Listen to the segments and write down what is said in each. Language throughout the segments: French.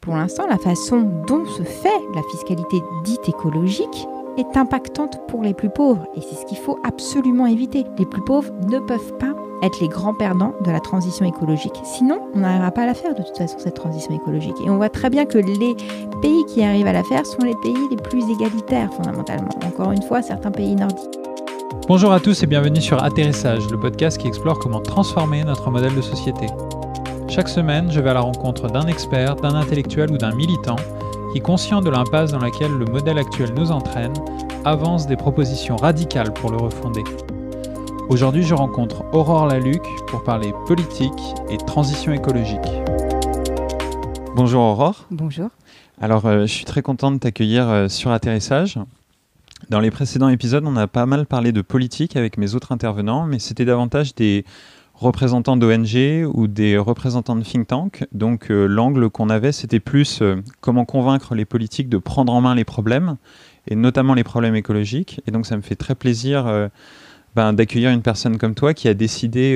pour l'instant, la façon dont se fait la fiscalité dite écologique est impactante pour les plus pauvres. Et c'est ce qu'il faut absolument éviter. Les plus pauvres ne peuvent pas être les grands perdants de la transition écologique. Sinon, on n'arrivera pas à la faire de toute façon, cette transition écologique. Et on voit très bien que les pays qui arrivent à la faire sont les pays les plus égalitaires, fondamentalement. Encore une fois, certains pays nordiques. Bonjour à tous et bienvenue sur Atterrissage, le podcast qui explore comment transformer notre modèle de société. Chaque semaine, je vais à la rencontre d'un expert, d'un intellectuel ou d'un militant qui, conscient de l'impasse dans laquelle le modèle actuel nous entraîne, avance des propositions radicales pour le refonder. Aujourd'hui, je rencontre Aurore Laluc pour parler politique et transition écologique. Bonjour Aurore. Bonjour. Alors, je suis très content de t'accueillir sur Atterrissage. Dans les précédents épisodes, on a pas mal parlé de politique avec mes autres intervenants, mais c'était davantage des représentants d'ONG ou des représentants de think tank. Donc l'angle qu'on avait, c'était plus comment convaincre les politiques de prendre en main les problèmes, et notamment les problèmes écologiques. Et donc ça me fait très plaisir d'accueillir une personne comme toi qui a décidé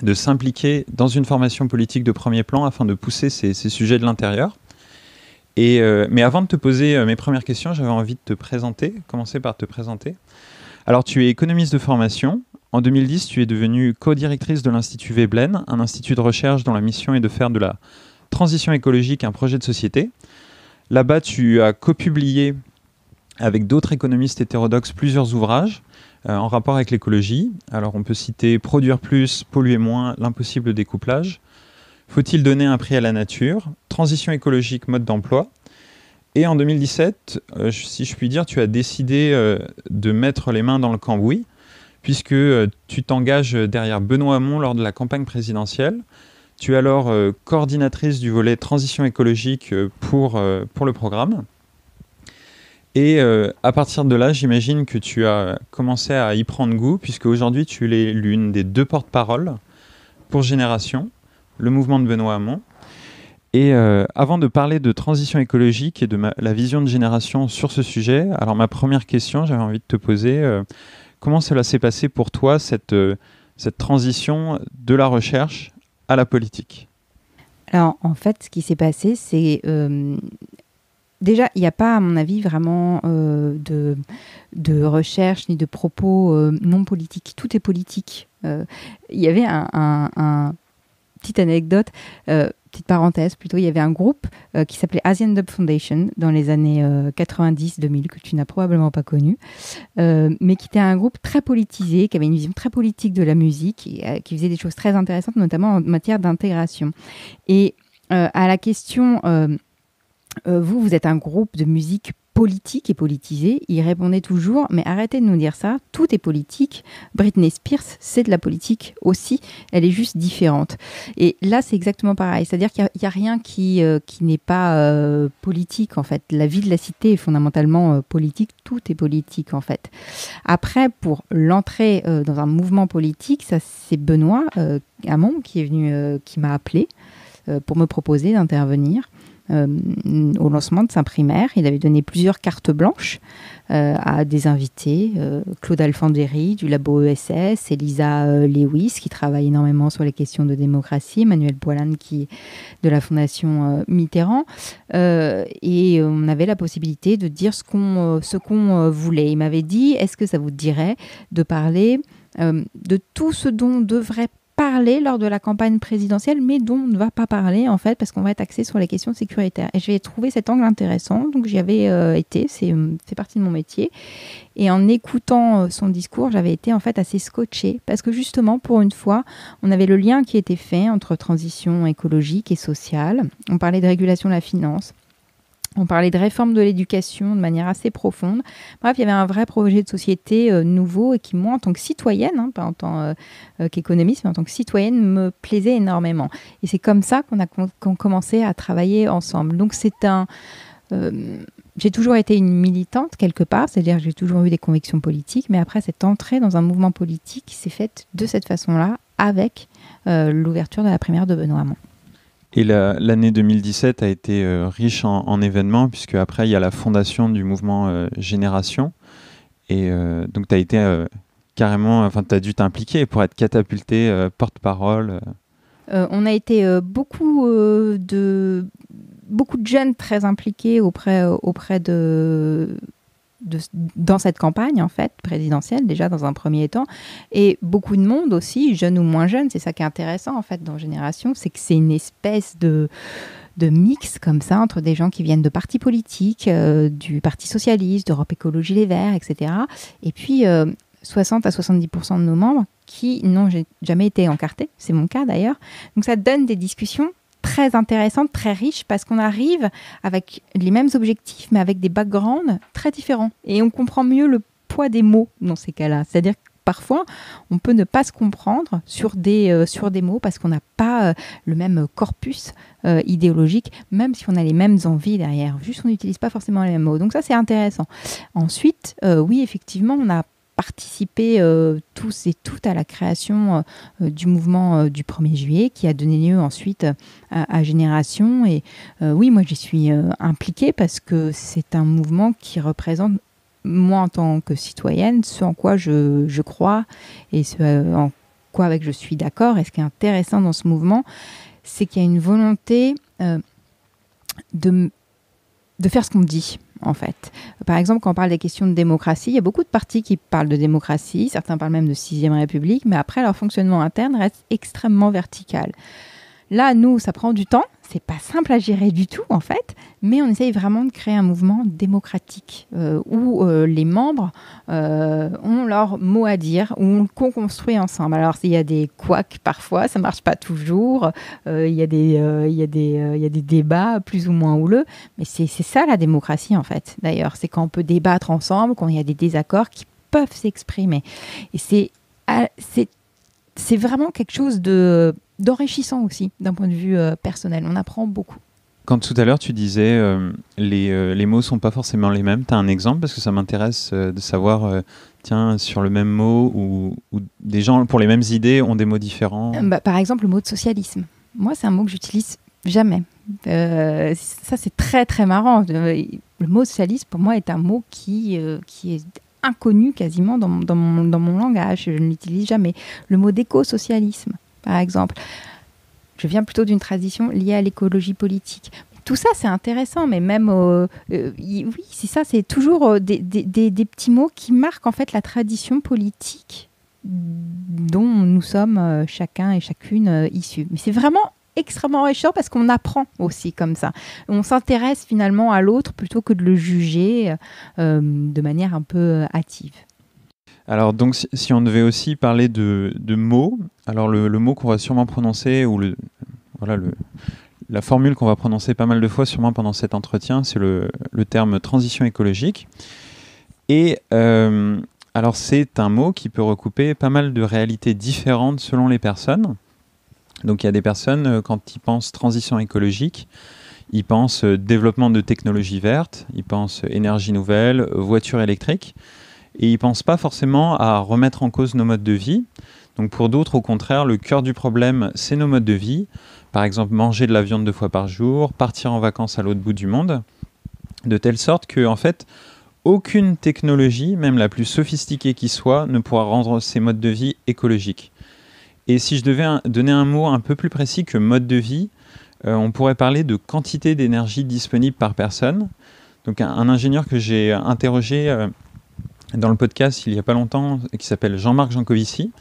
de s'impliquer dans une formation politique de premier plan afin de pousser ces sujets de l'intérieur. Mais avant de te poser mes premières questions, j'avais envie de commencer par te présenter. Alors tu es économiste de formation. En 2010, tu es devenue co-directrice de l'Institut Veblen, un institut de recherche dont la mission est de faire de la transition écologique un projet de société. Là-bas, tu as co-publié avec d'autres économistes hétérodoxes plusieurs ouvrages en rapport avec l'écologie. Alors on peut citer Produire plus, polluer moins, l'impossible découplage. Faut-il donner un prix à la nature? Transition écologique, mode d'emploi. Et en 2017, si je puis dire, tu as décidé de mettre les mains dans le cambouis, puisque tu t'engages derrière Benoît Hamon lors de la campagne présidentielle. Tu es alors coordinatrice du volet transition écologique pour le programme. Et à partir de là, j'imagine que tu as commencé à y prendre goût, puisque aujourd'hui, tu es l'une des deux porte-paroles pour Génération, le mouvement de Benoît Hamon. Et avant de parler de transition écologique et de la vision de Génération sur ce sujet, alors ma première question, j'avais envie de te poser, comment cela s'est passé pour toi, cette transition de la recherche à la politique? Alors, en fait, ce qui s'est passé, c'est... déjà, il n'y a pas, à mon avis, vraiment de recherche ni de propos non politiques. Tout est politique. Il y avait un petite anecdote, petite parenthèse plutôt, il y avait un groupe qui s'appelait Asian Dub Foundation dans les années 90-2000, que tu n'as probablement pas connu, mais qui était un groupe très politisé, qui avait une vision très politique de la musique, qui faisait des choses très intéressantes, notamment en matière d'intégration. Et à la question, vous êtes un groupe de musique politique et politisé, il répondait toujours, mais arrêtez de nous dire ça, tout est politique, Britney Spears, c'est de la politique aussi, elle est juste différente. Et là, c'est exactement pareil, c'est-à-dire qu'il n'y a rien qui n'est pas politique, en fait. La vie de la cité est fondamentalement politique, tout est politique, en fait. Après, pour l'entrée dans un mouvement politique, ça, c'est Benoît Hamon qui est venu, qui m'a appelé pour me proposer d'intervenir au lancement de sa primaire. Il avait donné plusieurs cartes blanches à des invités, Claude Alfandéry du labo ESS, Elisa Lewis qui travaille énormément sur les questions de démocratie, Emmanuel Boilan de la Fondation Mitterrand, et on avait la possibilité de dire ce qu'on voulait. Il m'avait dit, est-ce que ça vous dirait de parler de tout ce dont on devrait parler lors de la campagne présidentielle, mais dont on ne va pas parler, en fait, parce qu'on va être axé sur les questions sécuritaires. Et j'ai trouvé cet angle intéressant, donc j'y avais été, c'est partie de mon métier. Et en écoutant son discours, j'avais été en fait assez scotchée, parce que justement, pour une fois, on avait le lien qui était fait entre transition écologique et sociale. On parlait de régulation de la finance. On parlait de réforme de l'éducation de manière assez profonde. Bref, il y avait un vrai projet de société nouveau et qui, moi, en tant que citoyenne, pas en tant qu'économiste, mais en tant que citoyenne, me plaisait énormément. Et c'est comme ça qu'on commençait à travailler ensemble. Donc, j'ai toujours été une militante quelque part, c'est-à-dire que j'ai toujours eu des convictions politiques, mais après, cette entrée dans un mouvement politique s'est faite de cette façon-là, avec l'ouverture de la primaire de Benoît Hamon. Et l'année 2017 a été riche en événements, puisque après il y a la fondation du mouvement Génération. Et donc tu as été carrément, tu as dû t'impliquer pour être catapulté porte-parole. On a été beaucoup beaucoup de jeunes très impliqués dans cette campagne en fait présidentielle déjà dans un premier temps, et beaucoup de monde aussi, jeunes ou moins jeunes. C'est ça qui est intéressant en fait dans Génération, c'est que c'est une espèce de mix comme ça entre des gens qui viennent de partis politiques, du Parti socialiste, d'Europe Écologie Les Verts, etc. Et puis 60 à 70% de nos membres qui n'ont jamais été encartés, c'est mon cas d'ailleurs. Donc ça donne des discussions très intéressante, très riche, parce qu'on arrive avec les mêmes objectifs, mais avec des backgrounds très différents. Et on comprend mieux le poids des mots dans ces cas-là. C'est-à-dire que parfois, on peut ne pas se comprendre sur des mots parce qu'on n'a pas le même corpus idéologique, même si on a les mêmes envies derrière. Juste, on n'utilise pas forcément les mêmes mots. Donc ça, c'est intéressant. Ensuite, oui, effectivement, on a participé tous et toutes à la création du mouvement du 1er juillet qui a donné lieu ensuite à Génération. Et oui, moi j'y suis impliquée parce que c'est un mouvement qui représente, moi en tant que citoyenne, ce en quoi je crois et ce en quoi avec je suis d'accord. Et ce qui est intéressant dans ce mouvement, c'est qu'il y a une volonté de faire ce qu'on dit. En fait. Par exemple, quand on parle des questions de démocratie, il y a beaucoup de partis qui parlent de démocratie, certains parlent même de 6e République, mais après, leur fonctionnement interne reste extrêmement vertical. Là, nous, ça prend du temps, c'est pas simple à gérer du tout, en fait, mais on essaye vraiment de créer un mouvement démocratique où les membres ont leur mot à dire, où on le co-construit ensemble. Alors, il y a des couacs parfois, ça marche pas toujours, il y a des débats plus ou moins houleux, mais c'est ça la démocratie, en fait, d'ailleurs. C'est quand on peut débattre ensemble, quand il y a des désaccords qui peuvent s'exprimer. Et c'est vraiment quelque chose d'enrichissant aussi, d'un point de vue personnel. On apprend beaucoup. Quand tout à l'heure tu disais les mots sont pas forcément les mêmes, tu as un exemple parce que ça m'intéresse de savoir, tiens, sur le même mot ou des gens pour les mêmes idées ont des mots différents. Par exemple, le mot de socialisme. Moi, c'est un mot que j'utilise jamais. Ça, c'est très très marrant. Le mot socialisme, pour moi, est un mot qui est inconnu quasiment dans mon langage. Je ne l'utilise jamais. Le mot d'éco-socialisme, par exemple. Je viens plutôt d'une tradition liée à l'écologie politique. Tout ça, c'est intéressant, mais même... oui, c'est ça, c'est toujours des petits mots qui marquent en fait la tradition politique dont nous sommes chacun et chacune issus. Mais c'est vraiment extrêmement enrichissant parce qu'on apprend aussi comme ça. On s'intéresse finalement à l'autre plutôt que de le juger de manière un peu hâtive. Alors donc si on devait aussi parler de mots, alors le mot qu'on va sûrement prononcer ou la formule qu'on va prononcer pas mal de fois sûrement pendant cet entretien, c'est le terme transition écologique. Et alors c'est un mot qui peut recouper pas mal de réalités différentes selon les personnes. Donc il y a des personnes, quand ils pensent transition écologique, ils pensent développement de technologies vertes, ils pensent énergie nouvelle, voitures électriques, et ils ne pensent pas forcément à remettre en cause nos modes de vie. Donc pour d'autres, au contraire, le cœur du problème, c'est nos modes de vie. Par exemple, manger de la viande 2 fois par jour, partir en vacances à l'autre bout du monde, de telle sorte que, en fait, aucune technologie, même la plus sophistiquée qui soit, ne pourra rendre ces modes de vie écologiques. Et si je devais donner un mot un peu plus précis que mode de vie, on pourrait parler de quantité d'énergie disponible par personne. Donc un ingénieur que j'ai interrogé dans le podcast il n'y a pas longtemps, qui s'appelle Jean-Marc Jancovici,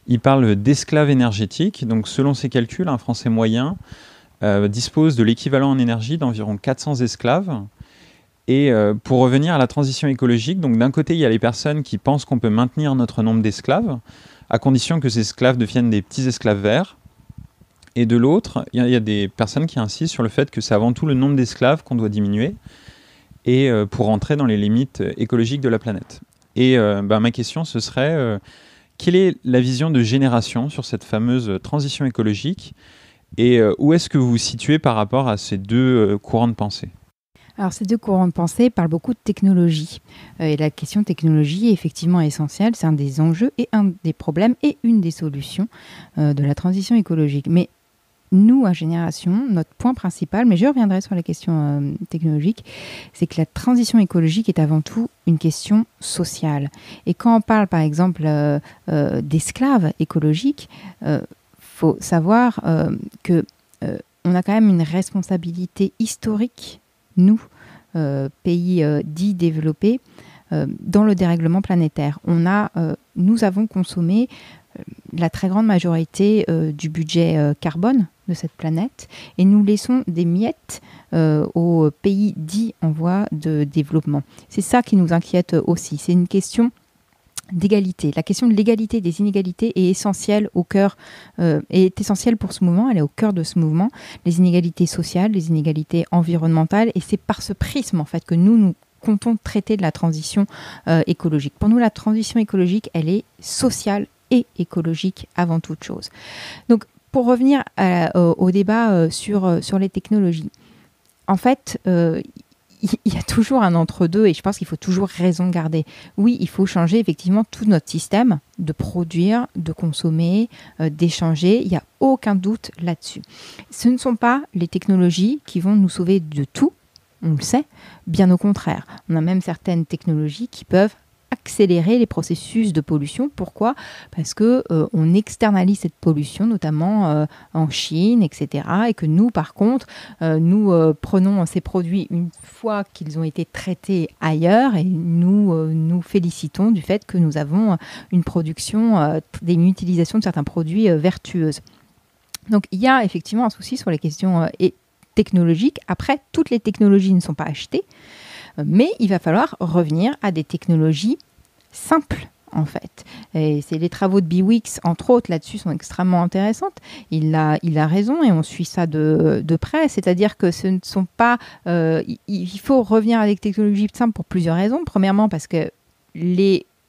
il parle d'esclaves énergétiques. Donc selon ses calculs, un Français moyen dispose de l'équivalent en énergie d'environ 400 esclaves. Et pour revenir à la transition écologique, donc d'un côté, il y a les personnes qui pensent qu'on peut maintenir notre nombre d'esclaves, à condition que ces esclaves deviennent des petits esclaves verts. Et de l'autre, il y a des personnes qui insistent sur le fait que c'est avant tout le nombre d'esclaves qu'on doit diminuer et pour rentrer dans les limites écologiques de la planète. Et ma question, ce serait, quelle est la vision de Génération sur cette fameuse transition écologique et où est-ce que vous vous situez par rapport à ces deux courants de pensée ? Alors, ces deux courants de pensée parlent beaucoup de technologie. Et la question technologie est effectivement essentielle. C'est un des enjeux et un des problèmes et une des solutions de la transition écologique. Mais nous, à Génération, notre point principal, mais je reviendrai sur la question technologique, c'est que la transition écologique est avant tout une question sociale. Et quand on parle, par exemple, d'esclaves écologiques, faut savoir que on a quand même une responsabilité historique, nous, pays dits développés, dans le dérèglement planétaire. Nous avons consommé la très grande majorité du budget carbone de cette planète et nous laissons des miettes aux pays dits en voie de développement. C'est ça qui nous inquiète aussi. C'est une question d'égalité. La question de l'égalité des inégalités est essentielle est essentielle pour ce mouvement. Elle est au cœur de ce mouvement. Les inégalités sociales, les inégalités environnementales, et c'est par ce prisme en fait que nous comptons traiter de la transition écologique. Pour nous, la transition écologique, elle est sociale et écologique avant toute chose. Donc, pour revenir au débat sur les technologies, en fait, il y a toujours un entre-deux et je pense qu'il faut toujours raison garder. Oui, il faut changer effectivement tout notre système de produire, de consommer, d'échanger. Il n'y a aucun doute là-dessus. Ce ne sont pas les technologies qui vont nous sauver de tout, on le sait, bien au contraire. On a même certaines technologies qui peuvent accélérer les processus de pollution. Pourquoi ? Parce que on externalise cette pollution, notamment en Chine, etc. Et que nous, par contre, nous prenons ces produits une fois qu'ils ont été traités ailleurs et nous nous félicitons du fait que nous avons une production, une utilisation de certains produits vertueuse. Donc, il y a effectivement un souci sur les questions technologiques. Après, toutes les technologies ne sont pas achetées. Mais il va falloir revenir à des technologies simples, en fait. Et c'est les travaux de Biwix, entre autres, là-dessus, sont extrêmement intéressantes. Il a raison et on suit ça de près. C'est-à-dire que ce ne sont pas... il faut revenir à des technologies simples pour plusieurs raisons. Premièrement, parce que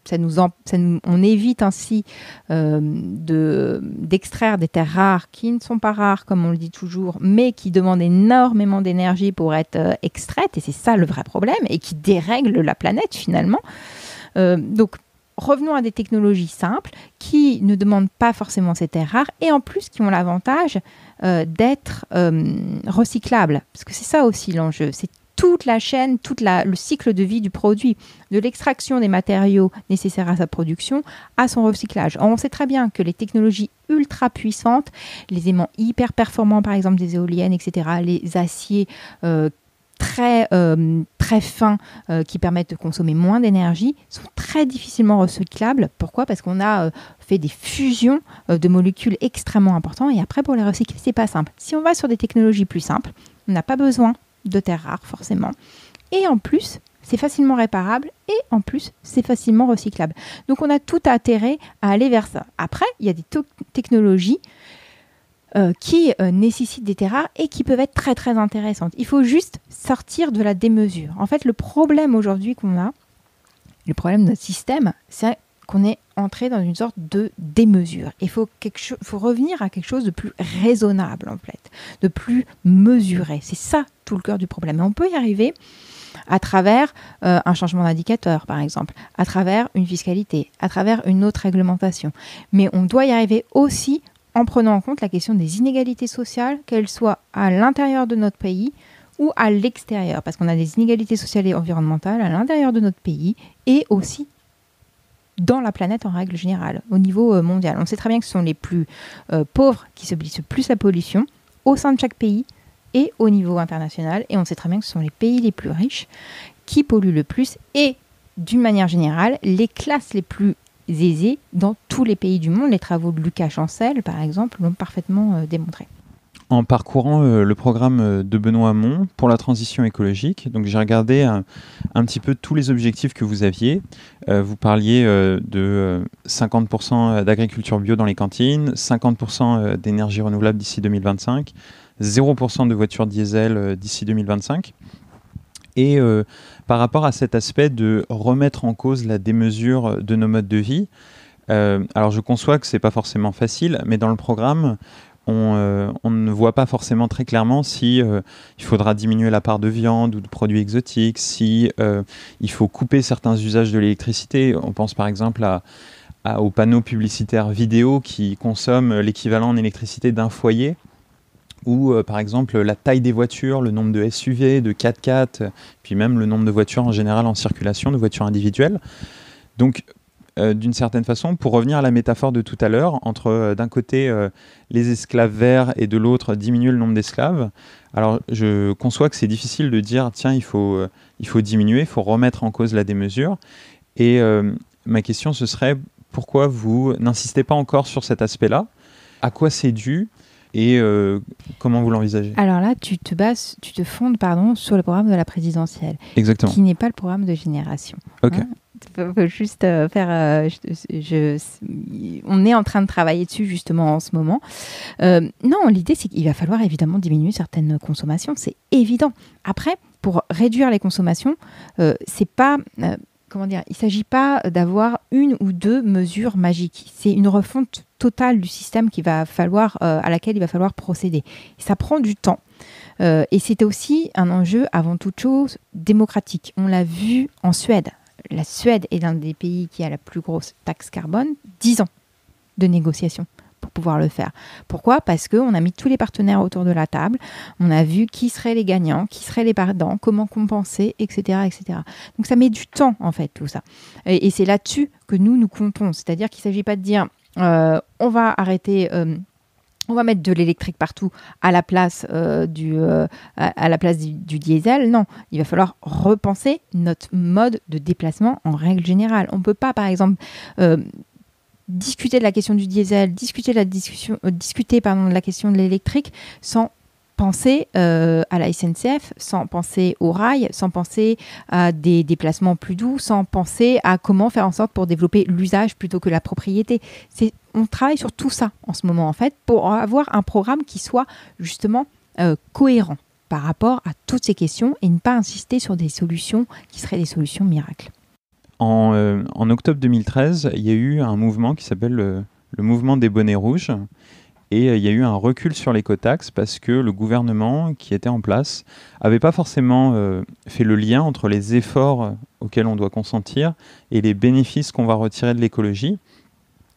on évite ainsi d'extraire des terres rares qui ne sont pas rares, comme on le dit toujours, mais qui demandent énormément d'énergie pour être extraites, et c'est ça le vrai problème, et qui dérèglent la planète finalement. Donc, revenons à des technologies simples qui ne demandent pas forcément ces terres rares, et en plus qui ont l'avantage d'être recyclables, parce que c'est ça aussi l'enjeu, c'est toute la chaîne, le cycle de vie du produit, de l'extraction des matériaux nécessaires à sa production à son recyclage. Or, on sait très bien que les technologies ultra puissantes, les aimants hyper performants, par exemple des éoliennes, etc., les aciers très fins qui permettent de consommer moins d'énergie, sont très difficilement recyclables. Pourquoi ? Parce qu'on a fait des fusions de molécules extrêmement importantes et après, pour les recycler, c'est pas simple. Si on va sur des technologies plus simples, on n'a pas besoin de terres rares forcément, et en plus c'est facilement réparable et en plus c'est facilement recyclable. Donc on a tout intérêt à aller vers ça. Après il y a des technologies qui nécessitent des terres rares et qui peuvent être très très intéressantes. Il faut juste sortir de la démesure. En fait, le problème aujourd'hui qu'on a, le problème de notre système, c'est qu'on est entré dans une sorte de démesure. Il faut revenir à quelque chose de plus raisonnable, en fait, de plus mesuré. C'est ça tout le cœur du problème. Et on peut y arriver à travers un changement d'indicateur, par exemple, à travers une fiscalité, à travers une autre réglementation. Mais on doit y arriver aussi en prenant en compte la question des inégalités sociales, qu'elles soient à l'intérieur de notre pays ou à l'extérieur, parce qu'on a des inégalités sociales et environnementales à l'intérieur de notre pays et aussi dans la planète en règle générale, au niveau mondial. On sait très bien que ce sont les plus pauvres qui subissent le plus la pollution au sein de chaque pays et au niveau international. Et on sait très bien que ce sont les pays les plus riches qui polluent le plus et, d'une manière générale, les classes les plus aisées dans tous les pays du monde. Les travaux de Lucas Chancel, par exemple, l'ont parfaitement démontré. En parcourant le programme de Benoît Hamon pour la transition écologique, donc j'ai regardé un petit peu tous les objectifs que vous aviez. Vous parliez de 50% d'agriculture bio dans les cantines, 50% d'énergie renouvelable d'ici 2025, 0% de voitures diesel d'ici 2025. Et par rapport à cet aspect de remettre en cause la démesure de nos modes de vie, alors je conçois que ce n'est pas forcément facile, mais dans le programme, on ne voit pas forcément très clairement si il faudra diminuer la part de viande ou de produits exotiques, si il faut couper certains usages de l'électricité. On pense par exemple aux panneaux publicitaires vidéo qui consomment l'équivalent en électricité d'un foyer, ou par exemple la taille des voitures, le nombre de SUV, de 4x4, puis même le nombre de voitures en général en circulation, de voitures individuelles. Donc d'une certaine façon, pour revenir à la métaphore de tout à l'heure, entre d'un côté les esclaves verts et de l'autre diminuer le nombre d'esclaves. Alors je conçois que c'est difficile de dire tiens, il faut diminuer, il faut remettre en cause la démesure. Et ma question ce serait pourquoi vous n'insistez pas encore sur cet aspect-là? À quoi c'est dû? Et comment vous l'envisagez? Alors là, tu te fondes sur le programme de la présidentielle. Exactement. Qui n'est pas le programme de Génération. Ok. Faut juste faire. On est en train de travailler dessus justement en ce moment. Non, l'idée c'est qu'il va falloir évidemment diminuer certaines consommations, c'est évident. Après, pour réduire les consommations, c'est pas. Comment dire, il ne s'agit pas d'avoir une ou deux mesures magiques. C'est une refonte totale du système à laquelle il va falloir procéder. Et ça prend du temps. Et c'est aussi un enjeu, avant toute chose, démocratique. On l'a vu en Suède. La Suède est l'un des pays qui a la plus grosse taxe carbone. 10 ans de négociations pour pouvoir le faire. Pourquoi ? Parce qu'on a mis tous les partenaires autour de la table, on a vu qui seraient les gagnants, qui seraient les perdants, comment compenser, etc., etc. Donc ça met du temps, en fait, tout ça. Et c'est là-dessus que nous comptons. C'est-à-dire qu'il ne s'agit pas de dire on va arrêter... on va mettre de l'électrique partout à la place du diesel. Non, il va falloir repenser notre mode de déplacement en règle générale. On ne peut pas, par exemple, discuter de la question du diesel, discuter de la question de l'électrique sans penser à la SNCF, sans penser au rail, sans penser à des déplacements plus doux, sans penser à comment faire en sorte pour développer l'usage plutôt que la propriété. On travaille sur tout ça en ce moment, en fait, pour avoir un programme qui soit justement cohérent par rapport à toutes ces questions et ne pas insister sur des solutions qui seraient des solutions miracles. En octobre 2013, il y a eu un mouvement qui s'appelle le mouvement des bonnets rouges. Et il y a eu un recul sur l'écotaxe parce que le gouvernement qui était en place n'avait pas forcément fait le lien entre les efforts auxquels on doit consentir et les bénéfices qu'on va retirer de l'écologie.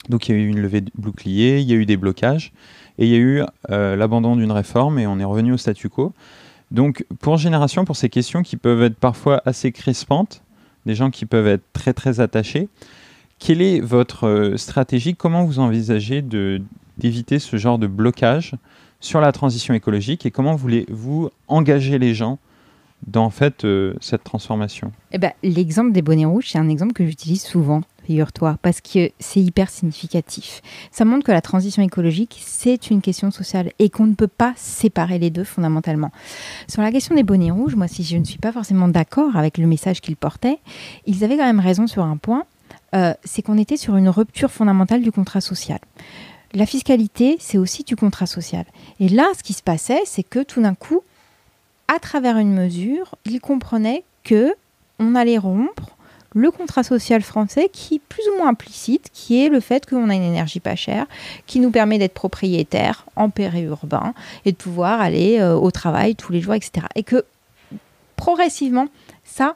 Donc il y a eu une levée de bouclier, il y a eu des blocages et il y a eu l'abandon d'une réforme et on est revenu au statu quo. Donc pour Génération, pour ces questions qui peuvent être parfois assez crispantes, des gens qui peuvent être très très attachés, quelle est votre stratégie? Comment vous envisagez d'éviter ce genre de blocage sur la transition écologique et comment voulez-vous engager les gens dans cette transformation? L'exemple des bonnets rouges, c'est un exemple que j'utilise souvent, figure-toi, parce que c'est hyper significatif. Ça montre que la transition écologique, c'est une question sociale et qu'on ne peut pas séparer les deux fondamentalement. Sur la question des bonnets rouges, moi, si je ne suis pas forcément d'accord avec le message qu'ils portaient, ils avaient quand même raison sur un point, c'est qu'on était sur une rupture fondamentale du contrat social. La fiscalité, c'est aussi du contrat social. Et là, ce qui se passait, c'est que tout d'un coup, à travers une mesure, ils comprenaient qu'on allait rompre le contrat social français qui est plus ou moins implicite, qui est le fait qu'on a une énergie pas chère, qui nous permet d'être propriétaire en périurbain et de pouvoir aller au travail tous les jours, etc. Et que progressivement, ça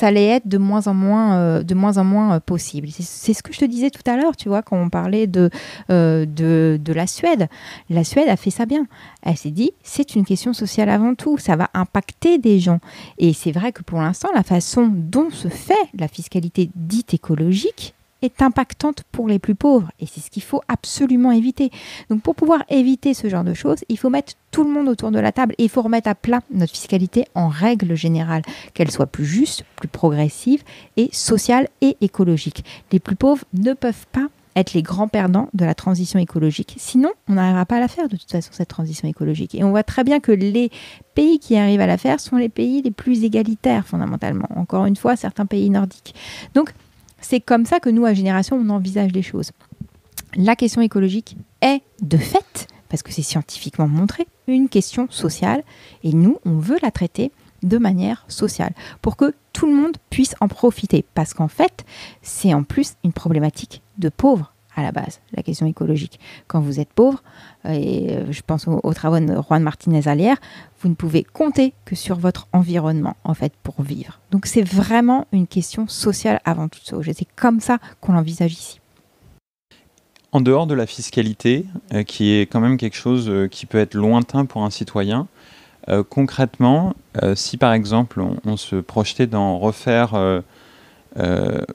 allait être de moins en moins possible. C'est ce que je te disais tout à l'heure, tu vois, quand on parlait de la Suède. La Suède a fait ça bien. Elle s'est dit, c'est une question sociale avant tout, ça va impacter des gens. Et c'est vrai que pour l'instant, la façon dont se fait la fiscalité dite écologique est impactante pour les plus pauvres. Et c'est ce qu'il faut absolument éviter. Donc pour pouvoir éviter ce genre de choses, il faut mettre tout le monde autour de la table et il faut remettre à plat notre fiscalité en règle générale, qu'elle soit plus juste, plus progressive et sociale et écologique. Les plus pauvres ne peuvent pas être les grands perdants de la transition écologique. Sinon, on n'arrivera pas à la faire de toute façon, cette transition écologique. Et on voit très bien que les pays qui arrivent à la faire sont les pays les plus égalitaires fondamentalement. Encore une fois, certains pays nordiques. Donc, c'est comme ça que nous, à Génération, on envisage les choses. La question écologique est, de fait, parce que c'est scientifiquement montré, une question sociale. Et nous, on veut la traiter de manière sociale pour que tout le monde puisse en profiter. Parce qu'en fait, c'est en plus une problématique de pauvres à la base, la question écologique. Quand vous êtes pauvre, et je pense aux travaux de Juan Martinez-Alière, vous ne pouvez compter que sur votre environnement, en fait, pour vivre. Donc c'est vraiment une question sociale avant toute chose. C'est comme ça qu'on l'envisage ici. En dehors de la fiscalité, qui est quand même quelque chose qui peut être lointain pour un citoyen, concrètement, si par exemple on se projetait d'en refaire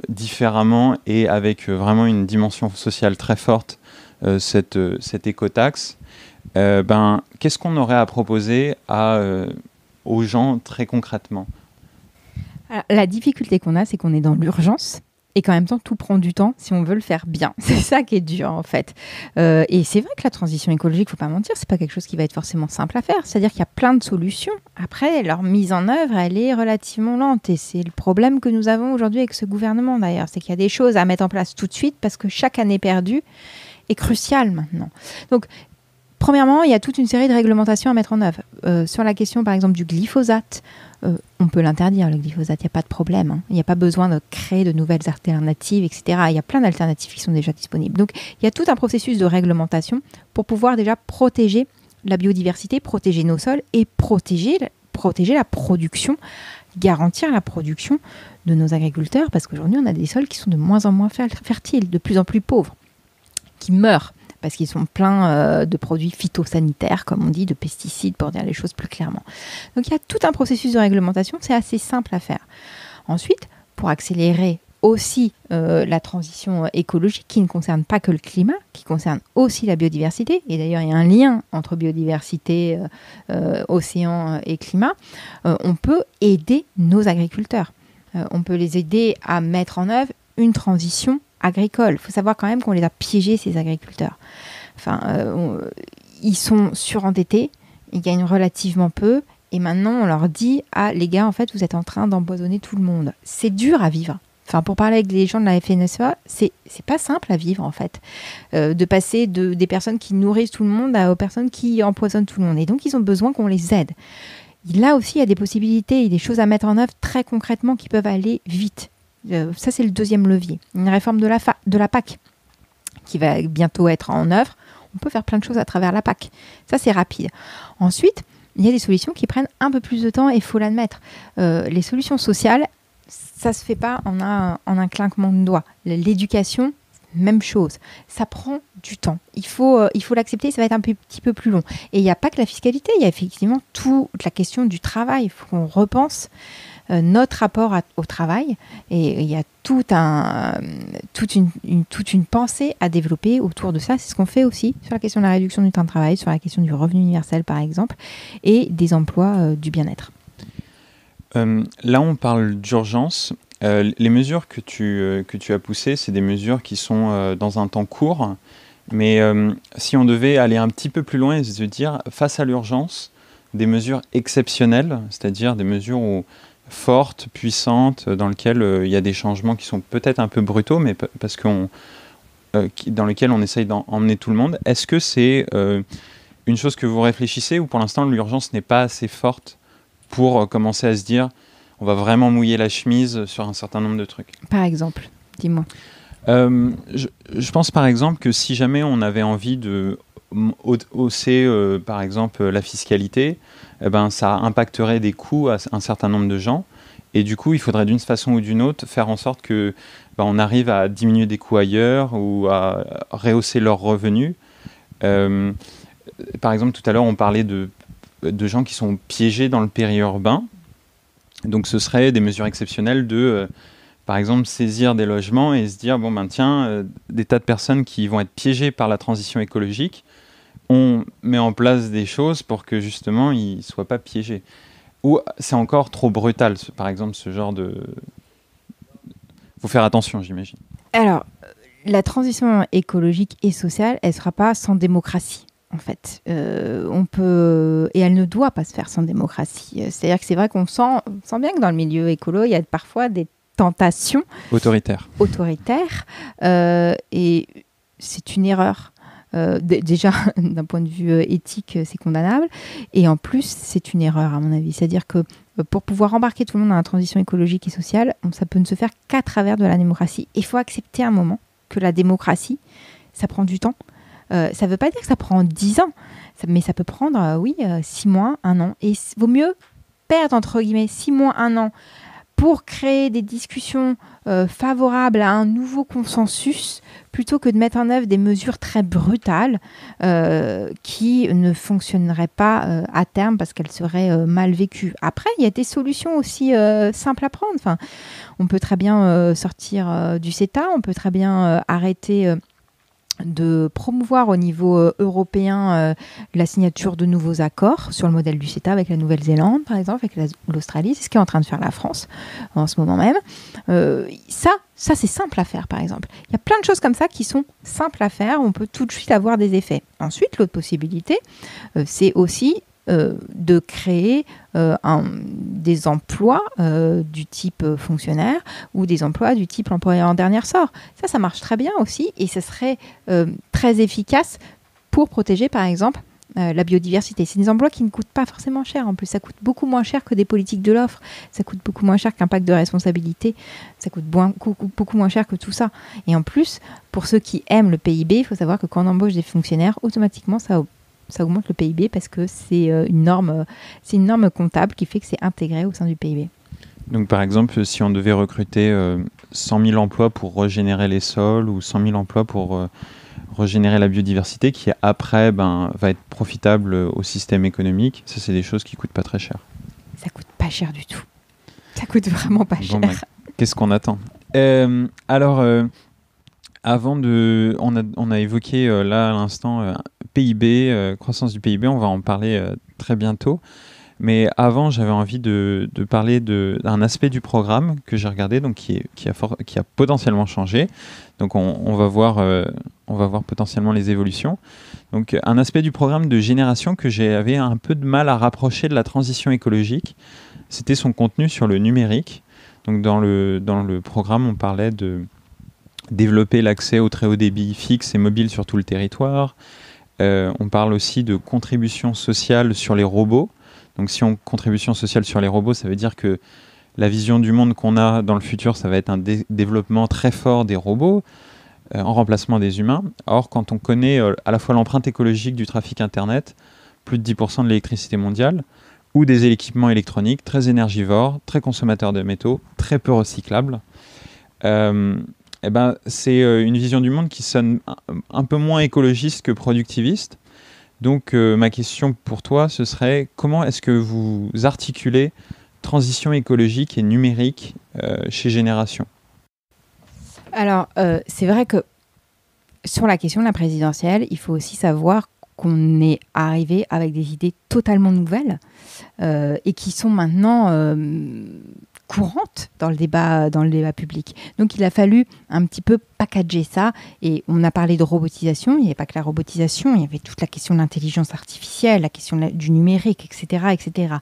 différemment et avec vraiment une dimension sociale très forte cette écotaxe, qu'est-ce qu'on aurait à proposer aux gens très concrètement? Alors, la difficulté qu'on a, c'est qu'on est dans l'urgence et qu'en même temps, tout prend du temps si on veut le faire bien. C'est ça qui est dur, en fait. Et c'est vrai que la transition écologique, il ne faut pas mentir, ce n'est pas quelque chose qui va être forcément simple à faire. C'est-à-dire qu'il y a plein de solutions. Après, leur mise en œuvre, elle est relativement lente. Et c'est le problème que nous avons aujourd'hui avec ce gouvernement, d'ailleurs. C'est qu'il y a des choses à mettre en place tout de suite parce que chaque année perdue est cruciale maintenant. Donc, premièrement, il y a toute une série de réglementations à mettre en œuvre. Sur la question, par exemple, du glyphosate, on peut l'interdire, le glyphosate, il n'y a pas de problème. Hein. Il n'y a pas besoin de créer de nouvelles alternatives, etc. Il y a plein d'alternatives qui sont déjà disponibles. Donc, il y a tout un processus de réglementation pour pouvoir déjà protéger la biodiversité, protéger nos sols et protéger la production, garantir la production de nos agriculteurs, parce qu'aujourd'hui, on a des sols qui sont de moins en moins fertiles, de plus en plus pauvres, qui meurent parce qu'ils sont pleins de produits phytosanitaires, comme on dit, de pesticides, pour dire les choses plus clairement. Donc il y a tout un processus de réglementation, c'est assez simple à faire. Ensuite, pour accélérer aussi la transition écologique, qui ne concerne pas que le climat, qui concerne aussi la biodiversité, et d'ailleurs il y a un lien entre biodiversité, océan et climat, on peut aider nos agriculteurs. On peut les aider à mettre en œuvre une transition agricole. Il faut savoir quand même qu'on les a piégés, ces agriculteurs. Enfin, ils sont surendettés, ils gagnent relativement peu, et maintenant on leur dit « Ah, les gars, en fait, vous êtes en train d'empoisonner tout le monde. » C'est dur à vivre. Enfin, pour parler avec les gens de la FNSEA, c'est pas simple à vivre, en fait. De passer des personnes qui nourrissent tout le monde aux personnes qui empoisonnent tout le monde. Et donc, ils ont besoin qu'on les aide. Là aussi, il y a des possibilités, il y a des choses à mettre en œuvre très concrètement qui peuvent aller vite. Ça, c'est le deuxième levier. Une réforme de la PAC qui va bientôt être en œuvre. On peut faire plein de choses à travers la PAC. Ça, c'est rapide. Ensuite, il y a des solutions qui prennent un peu plus de temps et il faut l'admettre. Les solutions sociales, ça ne se fait pas en un clinquement de doigts. L'éducation, même chose. Ça prend du temps. Il faut l'accepter, ça va être un petit peu plus long. Et il n'y a pas que la fiscalité, il y a effectivement toute la question du travail. Il faut qu'on repense notre rapport au travail, et il y a toute une pensée à développer autour de ça. C'est ce qu'on fait aussi sur la question de la réduction du temps de travail, sur la question du revenu universel par exemple, et des emplois du bien-être. Là on parle d'urgence. Les mesures que tu as poussées, c'est des mesures qui sont dans un temps court, mais si on devait aller un petit peu plus loin et se dire, face à l'urgence, des mesures exceptionnelles, c'est-à-dire des mesures fortes, puissantes, dans lesquelles il y a des changements qui sont peut-être un peu brutaux, mais parce dans lesquels on essaye d'emmener tout le monde. Est-ce que c'est une chose que vous réfléchissez, ou pour l'instant l'urgence n'est pas assez forte pour commencer à se dire on va vraiment mouiller la chemise sur un certain nombre de trucs? Par exemple, dis-moi. Je pense par exemple que si jamais on avait envie de hausser par exemple la fiscalité, ça impacterait des coûts à un certain nombre de gens, et du coup il faudrait d'une façon ou d'une autre faire en sorte que on arrive à diminuer des coûts ailleurs ou à rehausser leurs revenus. Par exemple, tout à l'heure on parlait de gens qui sont piégés dans le périurbain, donc ce serait des mesures exceptionnelles par exemple saisir des logements et se dire des tas de personnes qui vont être piégées par la transition écologique, on met en place des choses pour que justement ils ne soient pas piégés. Ou c'est encore trop brutal, par exemple, ce genre de... Il faut faire attention, j'imagine. Alors, la transition écologique et sociale, elle ne sera pas sans démocratie, en fait. On peut... Et elle ne doit pas se faire sans démocratie. C'est-à-dire que c'est vrai qu'on sent bien que dans le milieu écolo, il y a parfois des tentations... autoritaires. Et c'est une erreur. Déjà, d'un point de vue éthique, c'est condamnable. Et en plus, c'est une erreur, à mon avis. C'est-à-dire que pour pouvoir embarquer tout le monde dans la transition écologique et sociale, ça peut ne se faire qu'à travers de la démocratie. Il faut accepter un moment que la démocratie, ça prend du temps. Ça ne veut pas dire que ça prend 10 ans, mais ça peut prendre, 6 mois, 1 an. Et il vaut mieux perdre, entre guillemets, 6 mois, 1 an pour créer des discussions favorables à un nouveau consensus, plutôt que de mettre en œuvre des mesures très brutales qui ne fonctionneraient pas à terme parce qu'elles seraient mal vécues. Après, il y a des solutions aussi simples à prendre. Enfin, on peut très bien sortir du CETA, on peut très bien arrêter de promouvoir au niveau européen la signature de nouveaux accords sur le modèle du CETA avec la Nouvelle-Zélande, par exemple, avec l'Australie. C'est ce qu'est en train de faire la France en ce moment même. Ça, c'est simple à faire, par exemple. Il y a plein de choses comme ça qui sont simples à faire. On peut tout de suite avoir des effets. Ensuite, l'autre possibilité, c'est aussi de créer des emplois du type fonctionnaire ou des emplois du type employeur en dernier ressort. Ça marche très bien aussi et ce serait très efficace pour protéger, par exemple, la biodiversité. C'est des emplois qui ne coûtent pas forcément cher. En plus, ça coûte beaucoup moins cher que des politiques de l'offre. Ça coûte beaucoup moins cher qu'un pacte de responsabilité. Ça coûte beaucoup moins cher que tout ça. Et en plus, pour ceux qui aiment le PIB, il faut savoir que quand on embauche des fonctionnaires, automatiquement, ça augmente le PIB parce que c'est une norme comptable qui fait que c'est intégré au sein du PIB. Donc par exemple, si on devait recruter 100 000 emplois pour régénérer les sols ou 100 000 emplois pour régénérer la biodiversité qui après va être profitable au système économique, ça c'est des choses qui ne coûtent pas très cher. Ça coûte pas cher du tout. Ça coûte vraiment pas cher. Qu'est-ce qu'on attend alors, on a évoqué là à l'instant PIB, croissance du PIB, on va en parler très bientôt. Mais avant, j'avais envie de parler d'un aspect du programme que j'ai regardé, donc qui a potentiellement changé. Donc on va voir potentiellement les évolutions. Donc un aspect du programme de génération que j'avais un peu de mal à rapprocher de la transition écologique, c'était son contenu sur le numérique. Donc dans le programme, on parlait de développer l'accès au très haut débit fixe et mobile sur tout le territoire. On parle aussi de contribution sociale sur les robots. Donc si on contribution sociale sur les robots, ça veut dire que la vision du monde qu'on a dans le futur, ça va être un développement très fort des robots en remplacement des humains. Or, quand on connaît à la fois l'empreinte écologique du trafic Internet, plus de 10% de l'électricité mondiale, ou des équipements électroniques très énergivores, très consommateurs de métaux, très peu recyclables, c'est une vision du monde qui sonne un peu moins écologiste que productiviste. Donc ma question pour toi, ce serait comment est-ce que vous articulez transition écologique et numérique chez Génération ? Alors, c'est vrai que sur la question de la présidentielle, il faut aussi savoir qu'on est arrivé avec des idées totalement nouvelles et qui sont maintenant courantes dans le débat public. Donc il a fallu un petit peu packager ça, et on a parlé de robotisation, il n'y avait pas que la robotisation, il y avait toute la question de l'intelligence artificielle, la question du numérique, etc. etc.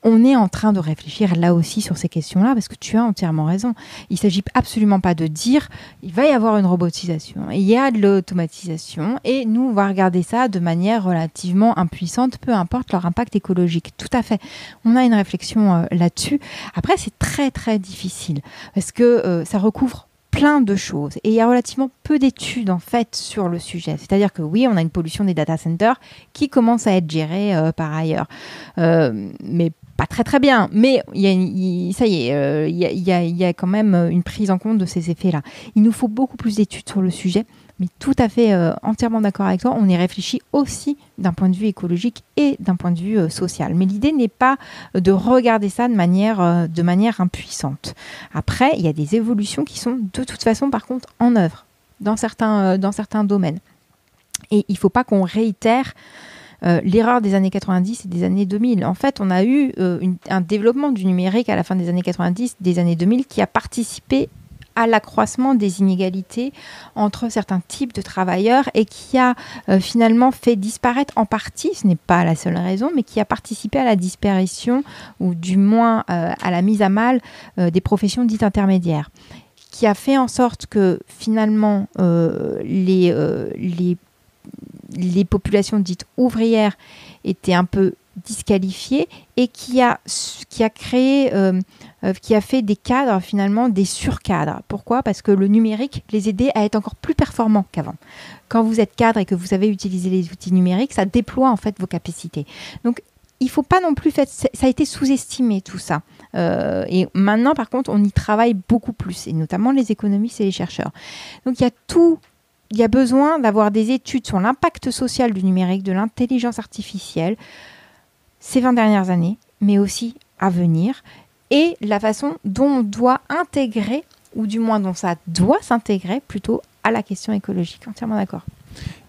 On est en train de réfléchir là aussi sur ces questions-là, parce que tu as entièrement raison. Il ne s'agit absolument pas de dire il va y avoir une robotisation, il y a de l'automatisation, et nous, on va regarder ça de manière relativement impuissante, peu importe leur impact écologique. Tout à fait. On a une réflexion là-dessus. Après, c'est très, très difficile, parce que ça recouvre plein de choses. Et il y a relativement peu d'études, en fait, sur le sujet. C'est-à-dire que oui, on a une pollution des data centers qui commence à être gérée par ailleurs. Mais pas très très bien, mais il y a quand même une prise en compte de ces effets-là. Il nous faut beaucoup plus d'études sur le sujet, mais tout à fait entièrement d'accord avec toi. On y réfléchit aussi d'un point de vue écologique et d'un point de vue social. Mais l'idée n'est pas de regarder ça de manière impuissante. Après, il y a des évolutions qui sont de toute façon, par contre, en œuvre dans certains domaines. Et il ne faut pas qu'on réitère l'erreur des années 90 et des années 2000. En fait, on a eu un développement du numérique à la fin des années 90, des années 2000, qui a participé à l'accroissement des inégalités entre certains types de travailleurs et qui a finalement fait disparaître en partie, ce n'est pas la seule raison, mais qui a participé à la disparition ou du moins à la mise à mal des professions dites intermédiaires, qui a fait en sorte que finalement les populations dites ouvrières étaient un peu disqualifiées et qui a créé, qui a fait des cadres, finalement, des surcadres. Pourquoi ? Parce que le numérique les aidait à être encore plus performants qu'avant. Quand vous êtes cadre et que vous savez utiliser les outils numériques, ça déploie en fait vos capacités. Donc, il ne faut pas non plus faire... Ça a été sous-estimé, tout ça. Et maintenant, par contre, on y travaille beaucoup plus, et notamment les économistes et les chercheurs. Donc, il y a besoin d'avoir des études sur l'impact social du numérique, de l'intelligence artificielle, ces 20 dernières années, mais aussi à venir, et la façon dont on doit intégrer, ou du moins dont ça doit s'intégrer plutôt à la question écologique. Entièrement d'accord.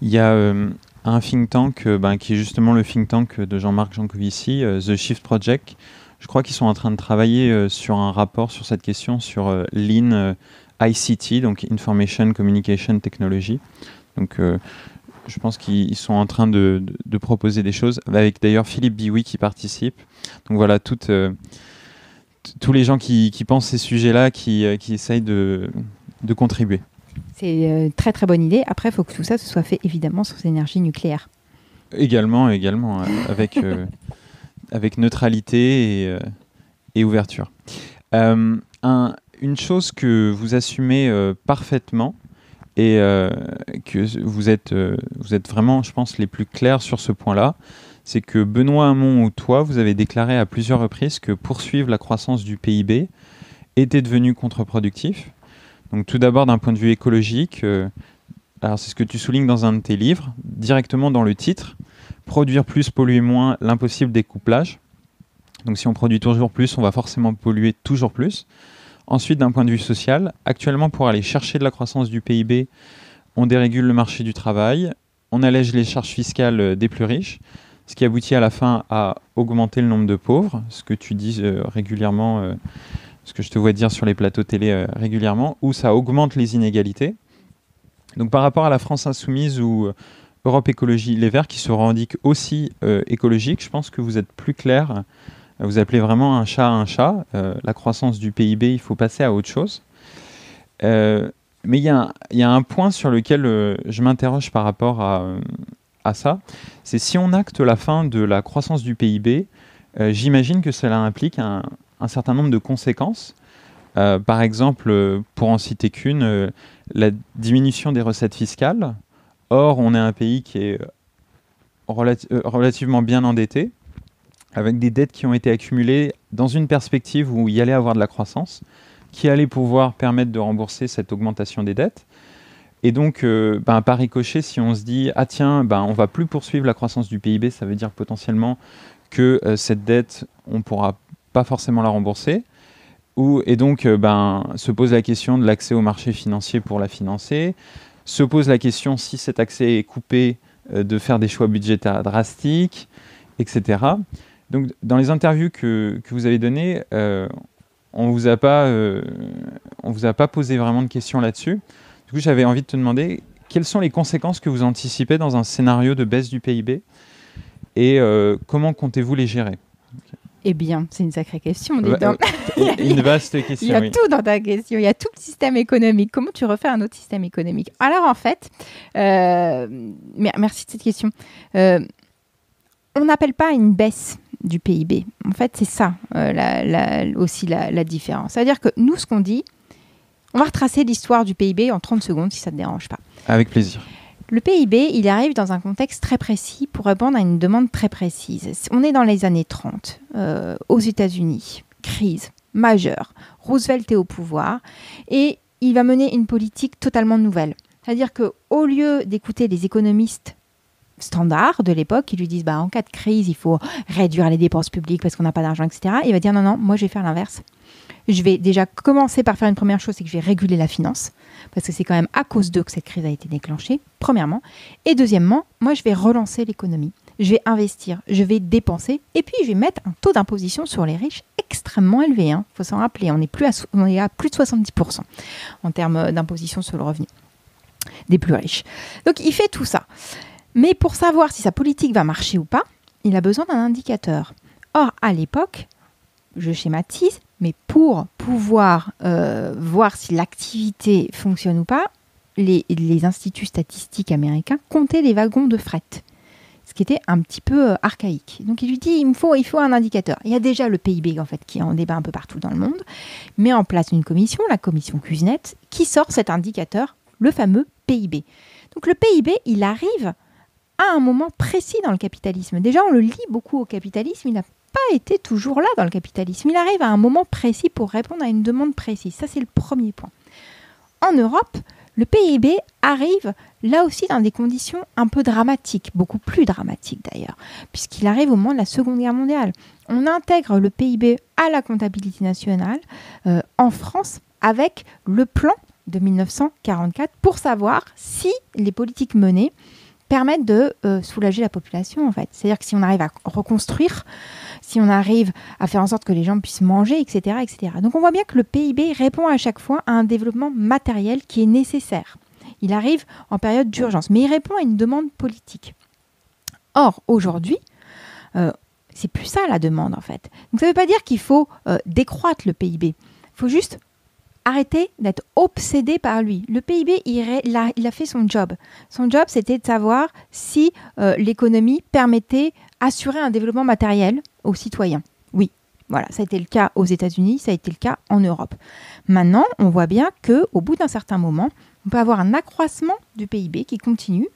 Il y a un think tank qui est justement le think tank de Jean-Marc Jancovici, The Shift Project. Je crois qu'ils sont en train de travailler sur un rapport sur cette question, sur Lean ICT, donc Information Communication Technology. Donc je pense qu'ils sont en train de proposer des choses, avec d'ailleurs Philippe Biouy qui participe. Donc voilà, tous les gens qui pensent ces sujets-là, qui essayent de contribuer. C'est une très très bonne idée. Après, il faut que tout ça se soit fait évidemment sur l'énergie nucléaire. Également, avec neutralité et ouverture. Une chose que vous assumez parfaitement et que vous êtes vraiment, je pense, les plus clairs sur ce point-là, c'est que Benoît Hamon ou toi, vous avez déclaré à plusieurs reprises que poursuivre la croissance du PIB était devenu contre-productif. Donc tout d'abord d'un point de vue écologique, alors c'est ce que tu soulignes dans un de tes livres, directement dans le titre, produire plus, polluer moins, l'impossible découplage. Donc si on produit toujours plus, on va forcément polluer toujours plus. Ensuite, d'un point de vue social, actuellement pour aller chercher de la croissance du PIB, on dérégule le marché du travail, on allège les charges fiscales des plus riches, ce qui aboutit à la fin à augmenter le nombre de pauvres, ce que tu dis régulièrement, ce que je te vois dire sur les plateaux télé régulièrement, où ça augmente les inégalités. Donc par rapport à la France Insoumise ou Europe Écologie Les Verts, qui se revendiquent aussi écologiques, je pense que vous êtes plus clair. Vous appelez vraiment un chat. La croissance du PIB, il faut passer à autre chose. Mais il y a un point sur lequel je m'interroge par rapport à ça. C'est si on acte la fin de la croissance du PIB, j'imagine que cela implique un certain nombre de conséquences. Par exemple, pour en citer qu'une, la diminution des recettes fiscales. Or, on est un pays qui est relativement bien endetté, avec des dettes qui ont été accumulées dans une perspective où il y allait avoir de la croissance, qui allait pouvoir permettre de rembourser cette augmentation des dettes. Et donc, par ricochet, si on se dit « Ah tiens, on ne va plus poursuivre la croissance du PIB », ça veut dire potentiellement que cette dette, on ne pourra pas forcément la rembourser. Et donc, se pose la question de l'accès au marché financier pour la financer. Se pose la question, si cet accès est coupé, de faire des choix budgétaires drastiques, etc. Donc, dans les interviews que vous avez données, on ne vous a pas posé vraiment de questions là-dessus. Du coup, j'avais envie de te demander quelles sont les conséquences que vous anticipez dans un scénario de baisse du PIB et comment comptez-vous les gérer? Eh bien, c'est une sacrée question. Une vaste question. Il y a tout dans ta question. Il y a tout le système économique. Comment tu refais un autre système économique? Alors, en fait, merci de cette question. On n'appelle pas une baisse du PIB. En fait, c'est ça aussi la différence. C'est-à-dire que nous, ce qu'on dit, on va retracer l'histoire du PIB en 30 secondes, si ça ne te dérange pas. Avec plaisir. Le PIB, il arrive dans un contexte très précis pour répondre à une demande très précise. On est dans les années 30, aux États-Unis, crise majeure. Roosevelt est au pouvoir et il va mener une politique totalement nouvelle. C'est-à-dire qu'au lieu d'écouter les économistes standards de l'époque qui lui disent en cas de crise, il faut réduire les dépenses publiques parce qu'on n'a pas d'argent, etc. Il va dire non, moi je vais faire l'inverse. Je vais déjà commencer par faire une première chose, c'est que je vais réguler la finance, parce que c'est quand même à cause d'eux que cette crise a été déclenchée, premièrement. Et deuxièmement, moi je vais relancer l'économie. Je vais investir, je vais dépenser, et puis je vais mettre un taux d'imposition sur les riches extrêmement élevé. Il faut s'en rappeler, on est à plus de 70% en termes d'imposition sur le revenu des plus riches. Donc il fait tout ça. Mais pour savoir si sa politique va marcher ou pas, il a besoin d'un indicateur. Or, à l'époque, je schématise, mais pour pouvoir voir si l'activité fonctionne ou pas, les instituts statistiques américains comptaient les wagons de fret, ce qui était un petit peu archaïque. Donc il lui dit, il faut un indicateur. Il y a déjà le PIB en fait, qui est en débat un peu partout dans le monde, met en place une commission, la commission Kuznets, qui sort cet indicateur, le fameux PIB. Donc le PIB, il arrive à un moment précis dans le capitalisme. Déjà, on le lit beaucoup au capitalisme, il n'a pas été toujours là dans le capitalisme. Il arrive à un moment précis pour répondre à une demande précise. Ça, c'est le premier point. En Europe, le PIB arrive là aussi dans des conditions un peu dramatiques, beaucoup plus dramatiques d'ailleurs, puisqu'il arrive au moment de la Seconde Guerre mondiale. On intègre le PIB à la comptabilité nationale en France avec le plan de 1944 pour savoir si les politiques menées permettent de soulager la population, en fait. C'est-à-dire que si on arrive à reconstruire, si on arrive à faire en sorte que les gens puissent manger, etc., etc. Donc on voit bien que le PIB répond à chaque fois à un développement matériel qui est nécessaire. Il arrive en période d'urgence, mais il répond à une demande politique. Or, aujourd'hui, c'est plus ça la demande, en fait. Donc ça ne veut pas dire qu'il faut décroître le PIB. Il faut juste arrêter d'être obsédé par lui. Le PIB, il a fait son job. Son job, c'était de savoir si l'économie permettait d'assurer un développement matériel aux citoyens. Oui, voilà, ça a été le cas aux États-Unis, ça a été le cas en Europe. Maintenant, on voit bien qu'au bout d'un certain moment, on peut avoir un accroissement du PIB qui continue,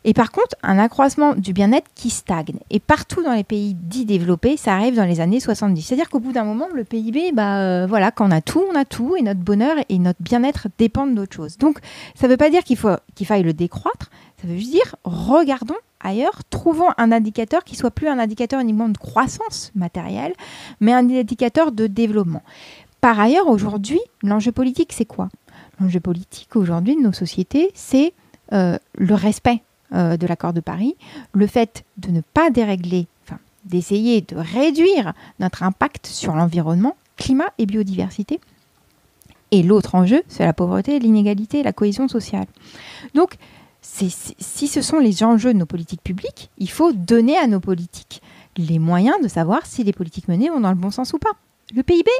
et par contre, un accroissement du bien-être qui stagne. Et partout dans les pays dits développés, ça arrive dans les années 70. C'est-à-dire qu'au bout d'un moment, le PIB, voilà, quand on a tout, et notre bonheur et notre bien-être dépendent d'autre chose. Donc, ça ne veut pas dire qu'il faille le décroître, ça veut juste dire, regardons ailleurs, trouvons un indicateur qui soit plus un indicateur uniquement de croissance matérielle, mais un indicateur de développement. Par ailleurs, aujourd'hui, l'enjeu politique, c'est quoi ? L'enjeu politique, aujourd'hui, de nos sociétés, c'est le respect de l'accord de Paris, le fait de ne pas dérégler, d'essayer de réduire notre impact sur l'environnement, climat et biodiversité. Et l'autre enjeu, c'est la pauvreté, l'inégalité et la cohésion sociale. Donc, si ce sont les enjeux de nos politiques publiques, il faut donner à nos politiques les moyens de savoir si les politiques menées vont dans le bon sens ou pas. Le PIB,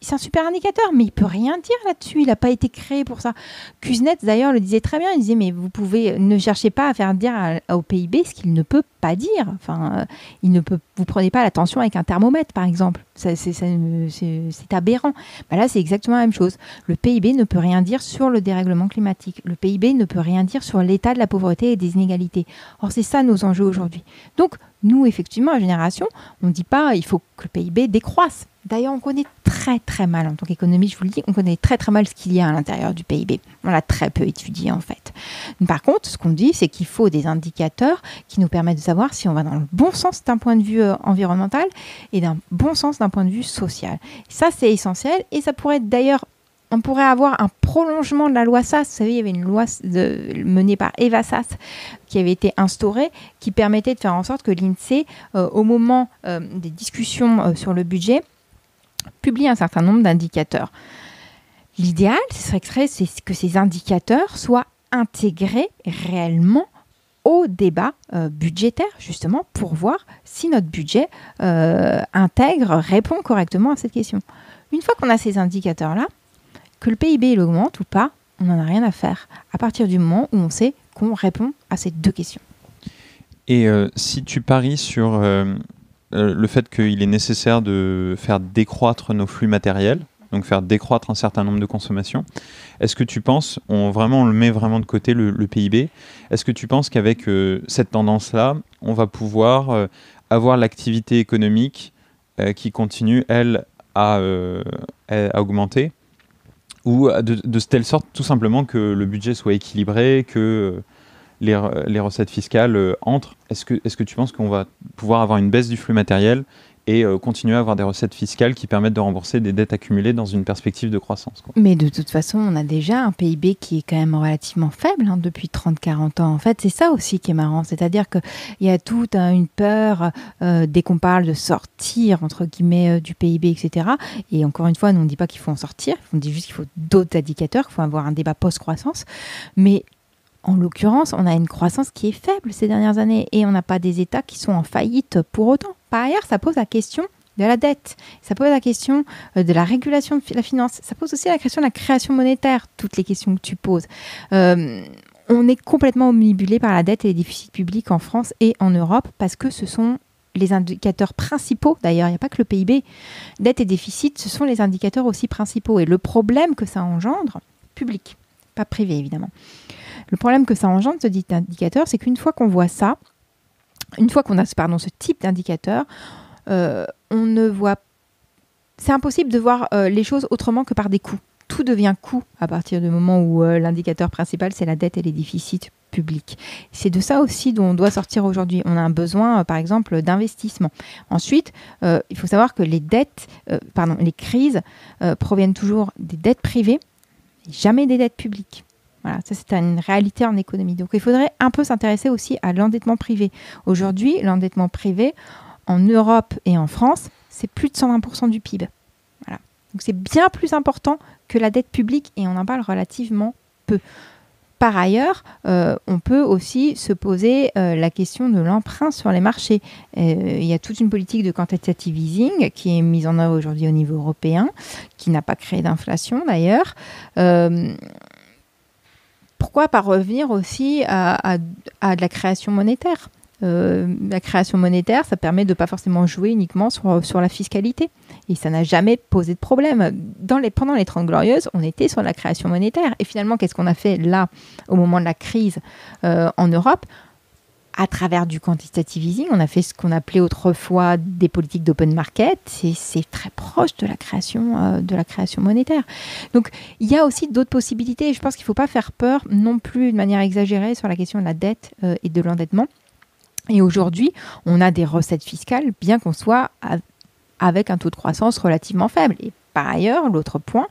c'est un super indicateur, mais il ne peut rien dire là-dessus. Il n'a pas été créé pour ça. Kuznets, d'ailleurs, le disait très bien. Il disait, mais ne cherchez pas à faire dire au PIB ce qu'il ne peut pas dire. Enfin, vous prenez pas la tension avec un thermomètre, par exemple. C'est aberrant. Là, c'est exactement la même chose. Le PIB ne peut rien dire sur le dérèglement climatique. Le PIB ne peut rien dire sur l'état de la pauvreté et des inégalités. Or, c'est ça nos enjeux aujourd'hui. Donc, nous, effectivement, à Génération, on ne dit pas il faut que le PIB décroisse. D'ailleurs, on connaît très très mal, en tant qu'économiste, je vous le dis, on connaît très très mal ce qu'il y a à l'intérieur du PIB. On l'a très peu étudié en fait. Par contre, ce qu'on dit, c'est qu'il faut des indicateurs qui nous permettent de savoir si on va dans le bon sens d'un point de vue environnemental et d'un bon sens d'un point de vue social. Ça, c'est essentiel et ça pourrait être d'ailleurs, on pourrait avoir un prolongement de la loi Sas. Vous savez, il y avait une loi menée par Eva Sas qui avait été instaurée, qui permettait de faire en sorte que l'INSEE, au moment des discussions sur le budget, publie un certain nombre d'indicateurs. L'idéal, ce serait que ces indicateurs soient intégrés réellement au débat budgétaire, justement, pour voir si notre budget répond correctement à cette question. Une fois qu'on a ces indicateurs-là, que le PIB il augmente ou pas, on n'en a rien à faire, à partir du moment où on sait qu'on répond à ces deux questions. Et si tu paries sur le fait qu'il est nécessaire de faire décroître nos flux matériels, donc faire décroître un certain nombre de consommations, est-ce que tu penses, on le met vraiment de côté le PIB, est-ce que tu penses qu'avec cette tendance-là, on va pouvoir avoir l'activité économique qui continue, elle, à augmenter, ou de telle sorte tout simplement que le budget soit équilibré, que les recettes fiscales entrent? Est-ce que tu penses qu'on va pouvoir avoir une baisse du flux matériel et continuer à avoir des recettes fiscales qui permettent de rembourser des dettes accumulées dans une perspective de croissance, quoi? Mais de toute façon, on a déjà un PIB qui est quand même relativement faible depuis 30-40 ans. En fait, c'est ça aussi qui est marrant. C'est-à-dire qu'il y a toute une peur dès qu'on parle de sortir, entre guillemets, du PIB, etc. Et encore une fois, nous, on ne dit pas qu'il faut en sortir. On dit juste qu'il faut d'autres indicateurs, qu'il faut avoir un débat post-croissance. Mais en l'occurrence, on a une croissance qui est faible ces dernières années et on n'a pas des États qui sont en faillite pour autant. Par ailleurs, ça pose la question de la dette, ça pose la question de la régulation de la finance, ça pose aussi la question de la création monétaire, toutes les questions que tu poses. On est complètement omnibulé par la dette et les déficits publics en France et en Europe parce que ce sont les indicateurs principaux, d'ailleurs, il n'y a pas que le PIB. Dette et déficit, ce sont les indicateurs aussi principaux. Et le problème que ça engendre, public, pas privé évidemment, Le problème que ça engendre, ce dit indicateur, c'est qu'une fois qu'on voit ça, une fois qu'on a ce type d'indicateur, on ne voit. C'est impossible de voir les choses autrement que par des coûts. Tout devient coût à partir du moment où l'indicateur principal, c'est la dette et les déficits publics. C'est de ça aussi dont on doit sortir aujourd'hui. On a un besoin, par exemple, d'investissement. Ensuite, il faut savoir que les crises proviennent toujours des dettes privées, jamais des dettes publiques. Voilà, ça c'est une réalité en économie. Donc il faudrait un peu s'intéresser aussi à l'endettement privé. Aujourd'hui, l'endettement privé en Europe et en France, c'est plus de 120% du PIB. Voilà. Donc c'est bien plus important que la dette publique et on en parle relativement peu. Par ailleurs, on peut aussi se poser la question de l'emprunt sur les marchés. Il y a toute une politique de quantitative easing qui est mise en œuvre aujourd'hui au niveau européen, qui n'a pas créé d'inflation d'ailleurs. Pourquoi pas revenir aussi à de la création monétaire ? La création monétaire, ça permet de ne pas forcément jouer uniquement sur la fiscalité. Et ça n'a jamais posé de problème. Pendant les 30 Glorieuses, on était sur la création monétaire. Et finalement, qu'est-ce qu'on a fait là, au moment de la crise en Europe ? À travers du quantitative easing, on a fait ce qu'on appelait autrefois des politiques d'open market. C'est très proche de la création monétaire. Donc, il y a aussi d'autres possibilités. Je pense qu'il ne faut pas faire peur non plus de manière exagérée sur la question de la dette et de l'endettement. Et aujourd'hui, on a des recettes fiscales, bien qu'on soit avec un taux de croissance relativement faible. Et par ailleurs, l'autre point,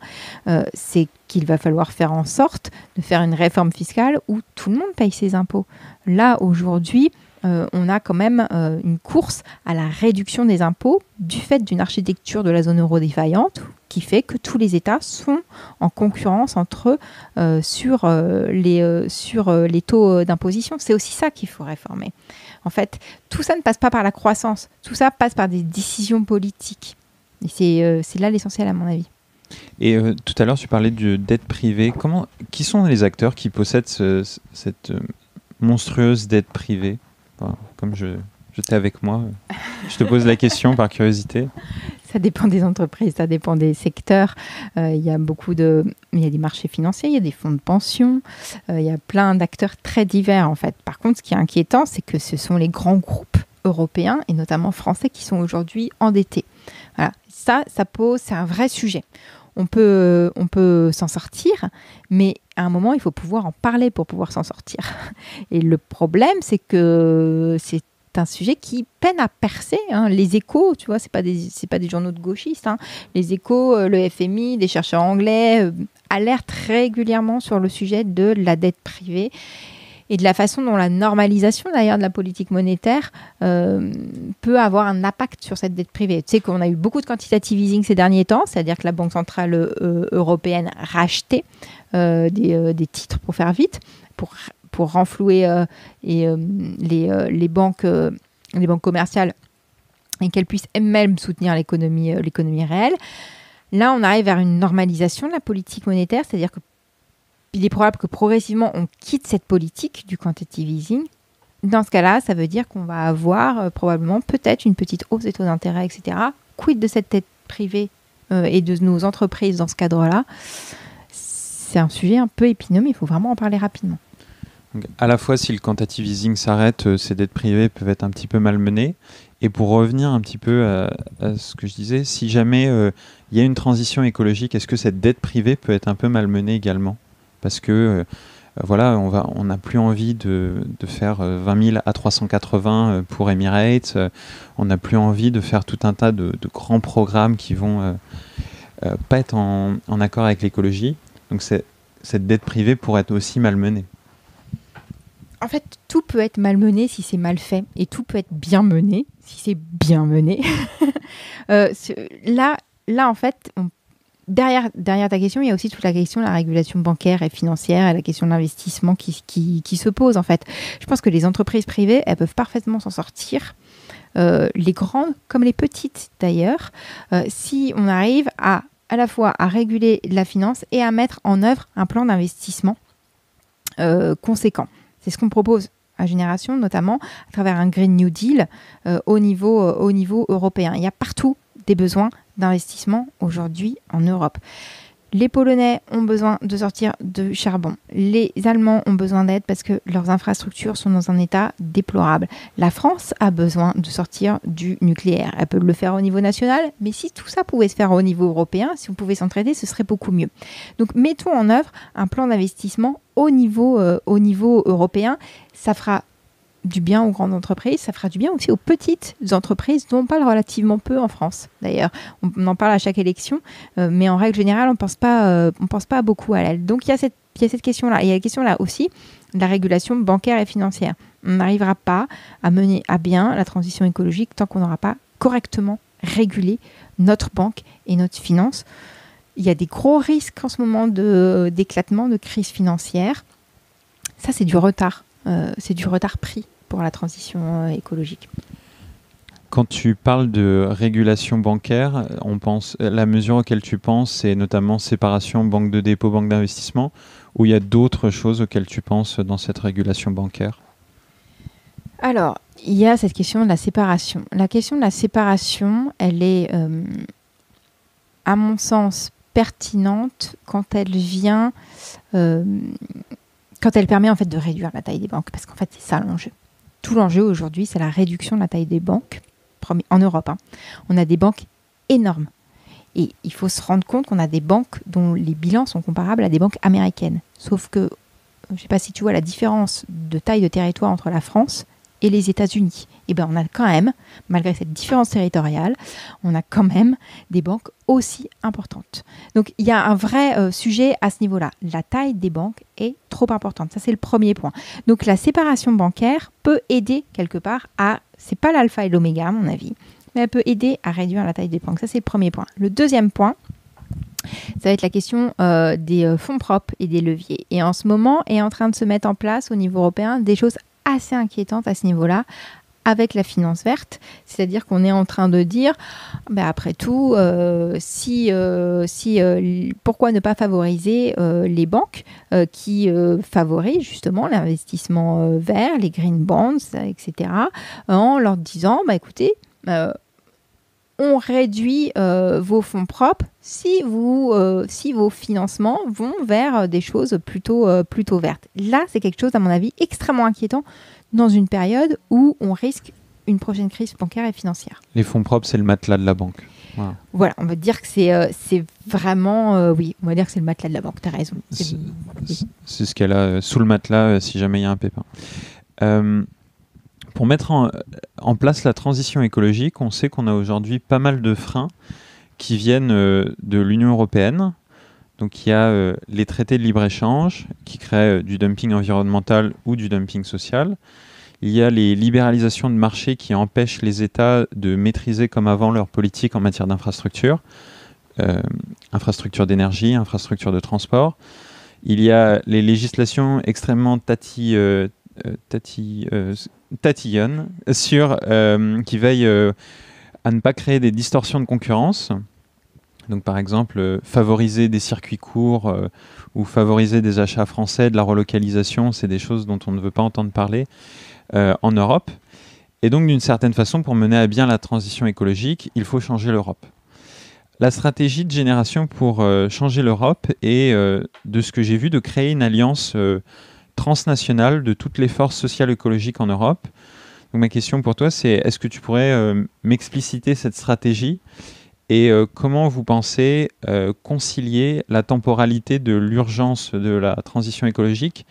c'est qu'il va falloir faire en sorte de faire une réforme fiscale où tout le monde paye ses impôts. Là, aujourd'hui, on a quand même une course à la réduction des impôts du fait d'une architecture de la zone euro défaillante qui fait que tous les États sont en concurrence entre eux sur les taux d'imposition. C'est aussi ça qu'il faut réformer. En fait, tout ça ne passe pas par la croissance. Tout ça passe par des décisions politiques. Et c'est là l'essentiel, à mon avis. Et tout à l'heure, tu parlais de dette privée. Qui sont les acteurs qui possèdent cette monstrueuse dette privée ? Enfin, comme je t'ai avec moi, je te pose la question par curiosité. Ça dépend des entreprises, ça dépend des secteurs. Il y a des marchés financiers, il y a des fonds de pension, il y a plein d'acteurs très divers en fait. Par contre, ce qui est inquiétant, c'est que ce sont les grands groupes européens et notamment français qui sont aujourd'hui endettés. Voilà, c'est un vrai sujet. On peut s'en sortir, mais à un moment, il faut pouvoir en parler pour pouvoir s'en sortir. Et le problème, c'est que c'est un sujet qui peine à percer. Les Échos, tu vois, c'est pas des journaux de gauchistes. Les Échos, le FMI, des chercheurs anglais alertent régulièrement sur le sujet de la dette privée et de la façon dont la normalisation d'ailleurs de la politique monétaire peut avoir un impact sur cette dette privée. Tu sais qu'on a eu beaucoup de quantitative easing ces derniers temps, c'est-à-dire que la Banque centrale européenne rachetait des titres pour faire vite, pour renflouer les banques commerciales et qu'elles puissent elles-mêmes soutenir l'économie réelle. Là, on arrive vers une normalisation de la politique monétaire, c'est-à-dire qu'il est probable que progressivement, on quitte cette politique du quantitative easing. Dans ce cas-là, ça veut dire qu'on va avoir probablement peut-être une petite hausse des taux d'intérêt, etc. Quid de cette dette privée et de nos entreprises dans ce cadre-là ? C'est un sujet un peu épineux, mais il faut vraiment en parler rapidement. Donc, à la fois, si le quantitative easing s'arrête, ces dettes privées peuvent être un petit peu malmenées. Et pour revenir un petit peu à ce que je disais, si jamais il y a une transition écologique, est-ce que cette dette privée peut être un peu malmenée également ? Parce que on n'a plus envie de faire 20 000 A380 pour Emirates. On n'a plus envie de faire tout un tas de grands programmes qui vont pas être en accord avec l'écologie. Donc cette dette privée pourrait être aussi malmenée. En fait, tout peut être malmené si c'est mal fait, et tout peut être bien mené si c'est bien mené. Là, en fait, derrière ta question, il y a aussi toute la question de la régulation bancaire et financière et la question de l'investissement qui se pose, en fait. Je pense que les entreprises privées, elles peuvent parfaitement s'en sortir, les grandes comme les petites d'ailleurs, si on arrive à la fois à réguler la finance et à mettre en œuvre un plan d'investissement conséquent. C'est ce qu'on propose à Génération, notamment à travers un Green New Deal au niveau européen. Il y a partout des besoins d'investissement aujourd'hui en Europe. Les Polonais ont besoin de sortir du charbon. Les Allemands ont besoin d'aide parce que leurs infrastructures sont dans un état déplorable. La France a besoin de sortir du nucléaire. Elle peut le faire au niveau national, mais si tout ça pouvait se faire au niveau européen, si on pouvait s'entraider, ce serait beaucoup mieux. Donc mettons en œuvre un plan d'investissement au niveau européen. Ça fera du bien aux grandes entreprises, ça fera du bien aussi aux petites entreprises dont on parle relativement peu en France. D'ailleurs, on en parle à chaque élection, mais en règle générale, on pense pas beaucoup à elle. Donc il y a cette question-là. Et il y a la question là aussi de la régulation bancaire et financière. On n'arrivera pas à mener à bien la transition écologique tant qu'on n'aura pas correctement régulé notre banque et notre finance. Il y a des gros risques en ce moment d'éclatement, de crise financière. Ça, c'est du retard. C'est du retard pris pour la transition écologique. Quand tu parles de régulation bancaire, la mesure auquel tu penses, c'est notamment séparation banque de dépôt, banque d'investissement, ou il y a d'autres choses auxquelles tu penses dans cette régulation bancaire? Alors, il y a cette question de la séparation. La question de la séparation, elle est, à mon sens, pertinente quand elle vient... quand elle permet en fait de réduire la taille des banques, parce qu'en fait c'est ça l'enjeu. Tout l'enjeu aujourd'hui, c'est la réduction de la taille des banques en Europe. On a des banques énormes et il faut se rendre compte qu'on a des banques dont les bilans sont comparables à des banques américaines. Sauf que, je ne sais pas si tu vois la différence de taille de territoire entre la France et les États-Unis. Et bien on a quand même, malgré cette différence territoriale, on a quand même des banques aussi importantes. Donc il y a un vrai sujet à ce niveau-là. La taille des banques est trop importante. Ça, c'est le premier point. Donc la séparation bancaire peut aider quelque part c'est pas l'alpha et l'oméga à mon avis, mais elle peut aider à réduire la taille des banques. Ça, c'est le premier point. Le deuxième point, ça va être la question des fonds propres et des leviers. Et en ce moment, est en train de se mettre en place au niveau européen des choses assez inquiétantes à ce niveau-là, avec la finance verte, c'est-à-dire qu'on est en train de dire, après tout, pourquoi ne pas favoriser les banques qui favorisent justement l'investissement vert, les green bonds, etc., en leur disant, écoutez, on réduit vos fonds propres si vos financements vont vers des choses plutôt vertes. Là, c'est quelque chose, à mon avis, extrêmement inquiétant dans une période où on risque une prochaine crise bancaire et financière. Les fonds propres, c'est le matelas de la banque. Voilà, on va dire que c'est vraiment... oui, on va dire que c'est le matelas de la banque, tu as raison. C'est ce qu'elle a sous le matelas si jamais il y a un pépin. Pour mettre en place la transition écologique, on sait qu'on a aujourd'hui pas mal de freins qui viennent de l'Union européenne. Donc il y a les traités de libre-échange qui créent du dumping environnemental ou du dumping social. Il y a les libéralisations de marché qui empêchent les États de maîtriser comme avant leur politique en matière d'infrastructure, infrastructure d'énergie, infrastructure de transport. Il y a les législations extrêmement tatillonnes qui veillent à ne pas créer des distorsions de concurrence. Donc par exemple, favoriser des circuits courts ou favoriser des achats français, de la relocalisation, c'est des choses dont on ne veut pas entendre parler en Europe. Et donc d'une certaine façon, pour mener à bien la transition écologique, il faut changer l'Europe. La stratégie de Génération pour changer l'Europe est, de ce que j'ai vu, de créer une alliance transnationale de toutes les forces sociales écologiques en Europe. Donc ma question pour toi, c'est est-ce que tu pourrais m'expliciter cette stratégie et comment vous pensez concilier la temporalité de l'urgence de la transition écologique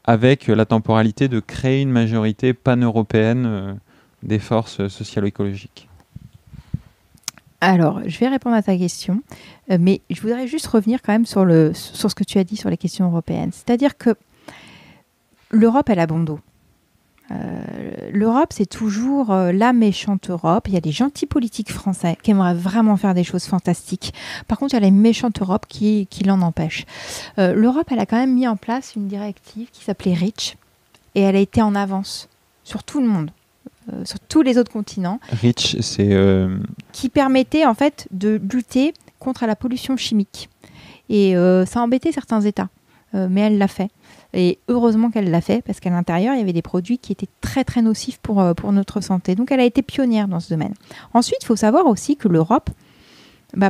avec la temporalité de créer une majorité pan-européenne des forces socialo-écologiques? Alors, je vais répondre à ta question, mais je voudrais juste revenir quand même sur ce que tu as dit sur les questions européennes. C'est-à-dire que l'Europe, elle a bon dos. L'Europe, c'est toujours la méchante Europe. Il y a des gentils politiques français qui aimeraient vraiment faire des choses fantastiques. Par contre, il y a les méchantes Europe qui l'en empêchent. L'Europe, elle a quand même mis en place une directive qui s'appelait REACH et elle a été en avance sur tout le monde, sur tous les autres continents. REACH, c'est... Qui permettait en fait de lutter contre la pollution chimique. Et ça a embêté certains États, mais elle l'a fait. Et heureusement qu'elle l'a fait, parce qu'à l'intérieur, il y avait des produits qui étaient très très nocifs pour notre santé. Donc elle a été pionnière dans ce domaine. Ensuite, il faut savoir aussi que l'Europe,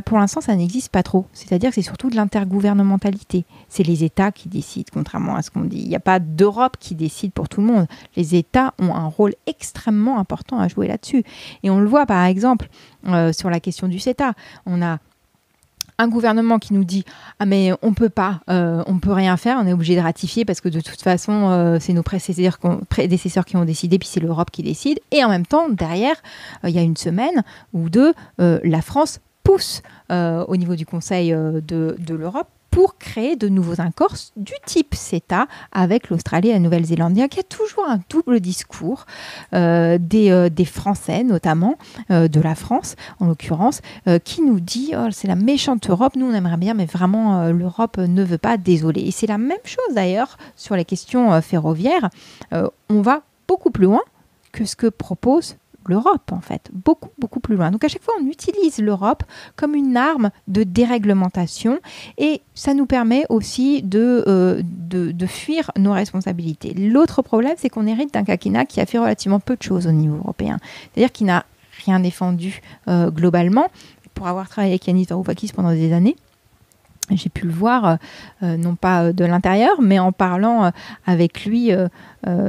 Pour l'instant, ça n'existe pas trop. C'est-à-dire que c'est surtout de l'intergouvernementalité. C'est les États qui décident, contrairement à ce qu'on dit. Il n'y a pas d'Europe qui décide pour tout le monde. Les États ont un rôle extrêmement important à jouer là-dessus. Et on le voit, par exemple, sur la question du CETA. On a un gouvernement qui nous dit « Ah mais on peut pas, on peut rien faire, on est obligé de ratifier parce que de toute façon, c'est nos prédécesseurs qui ont décidé, puis c'est l'Europe qui décide. » Et en même temps, derrière, il y a une semaine ou deux, la France pousse au niveau du Conseil de l'Europe pour créer de nouveaux accords du type CETA avec l'Australie et la Nouvelle-Zélande. Il y a toujours un double discours des Français, notamment de la France, en l'occurrence, qui nous dit « Oh, c'est la méchante Europe, nous on aimerait bien, mais vraiment l'Europe ne veut pas, désolé. » Et c'est la même chose d'ailleurs sur les questions ferroviaires. On va beaucoup plus loin que ce que propose l'Europe, en fait, beaucoup, beaucoup plus loin. Donc, à chaque fois, on utilise l'Europe comme une arme de déréglementation et ça nous permet aussi de fuir nos responsabilités. L'autre problème, c'est qu'on hérite d'un quinquennat qui a fait relativement peu de choses au niveau européen. C'est-à-dire qu'il n'a rien défendu globalement. Pour avoir travaillé avec Yanis Varoufakis pendant des années, j'ai pu le voir, non pas de l'intérieur, mais en parlant avec lui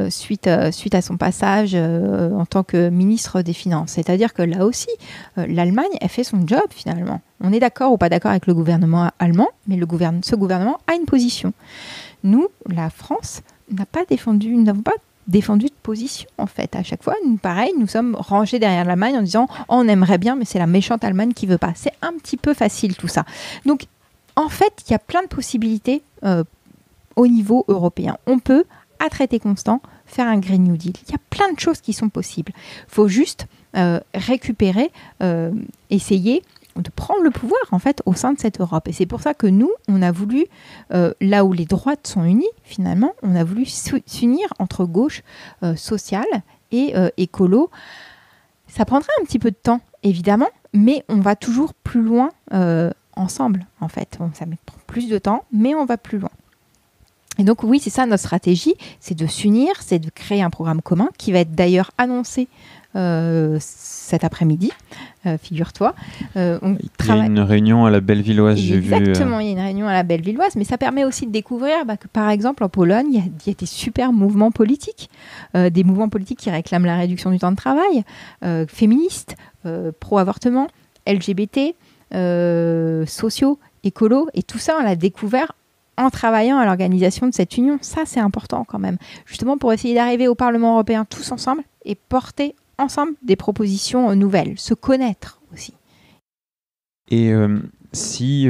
suite à son passage en tant que ministre des Finances. C'est-à-dire que là aussi, l'Allemagne a fait son job finalement. On est d'accord ou pas d'accord avec le gouvernement allemand, mais ce gouvernement a une position. Nous, la France, nous n'avons pas défendu de position en fait. À chaque fois, pareil, nous sommes rangés derrière l'Allemagne en disant « On aimerait bien, mais c'est la méchante Allemagne qui ne veut pas ». C'est un petit peu facile tout ça. Donc, en fait, il y a plein de possibilités au niveau européen. On peut, à traité constant, faire un Green New Deal. Il y a plein de choses qui sont possibles. Il faut juste récupérer, essayer de prendre le pouvoir en fait au sein de cette Europe. Et c'est pour ça que nous, on a voulu, là où les droites sont unies, finalement, on a voulu s'unir entre gauche sociale et écolo. Ça prendra un petit peu de temps, évidemment, mais on va toujours plus loin ensemble, en fait. Bon, ça met plus de temps, mais on va plus loin. Et donc, oui, c'est ça notre stratégie, c'est de s'unir, c'est de créer un programme commun qui va être d'ailleurs annoncé cet après-midi, figure-toi. Il y a une réunion à la Bellevilloise, j'ai vu. Exactement, il y a une réunion à la Bellevilloise, mais ça permet aussi de découvrir que, par exemple, en Pologne, il y a des super mouvements politiques, des mouvements politiques qui réclament la réduction du temps de travail, féministes, pro-avortement, LGBT, sociaux, écolos, et tout ça, on l'a découvert en travaillant à l'organisation de cette union. Ça, c'est important quand même, justement pour essayer d'arriver au Parlement européen tous ensemble et porter ensemble des propositions nouvelles, se connaître aussi. Et si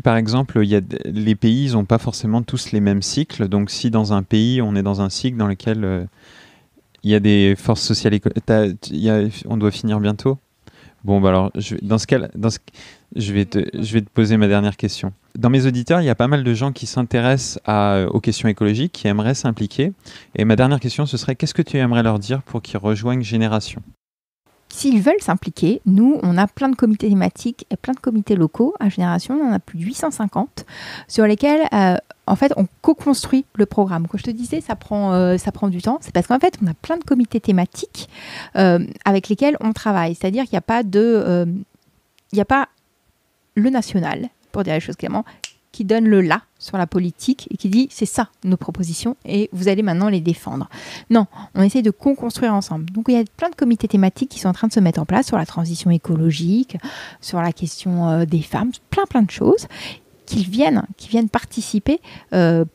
par exemple, les pays n'ont pas forcément tous les mêmes cycles, donc si dans un pays, on est dans un cycle dans lequel il y a des forces sociales, on doit finir bientôt. Bon, bah alors, dans ce cas, je vais te poser ma dernière question. Dans mes auditeurs, il y a pas mal de gens qui s'intéressent aux questions écologiques, qui aimeraient s'impliquer. Et ma dernière question, ce serait, qu'est-ce que tu aimerais leur dire pour qu'ils rejoignent Génération ? S'ils veulent s'impliquer, nous, on a plein de comités thématiques et plein de comités locaux. À Génération, on en a plus de 850, sur lesquels, en fait, on co-construit le programme. Comme je te disais, ça prend du temps. C'est parce qu'en fait, on a plein de comités thématiques avec lesquels on travaille. C'est-à-dire qu'il n'y a pas le national, pour dire les choses clairement, qui donne le là sur la politique et qui dit c'est ça nos propositions et vous allez maintenant les défendre. Non, on essaie de co-construire ensemble. Donc il y a plein de comités thématiques qui sont en train de se mettre en place sur la transition écologique, sur la question des femmes, plein de choses qui viennent participer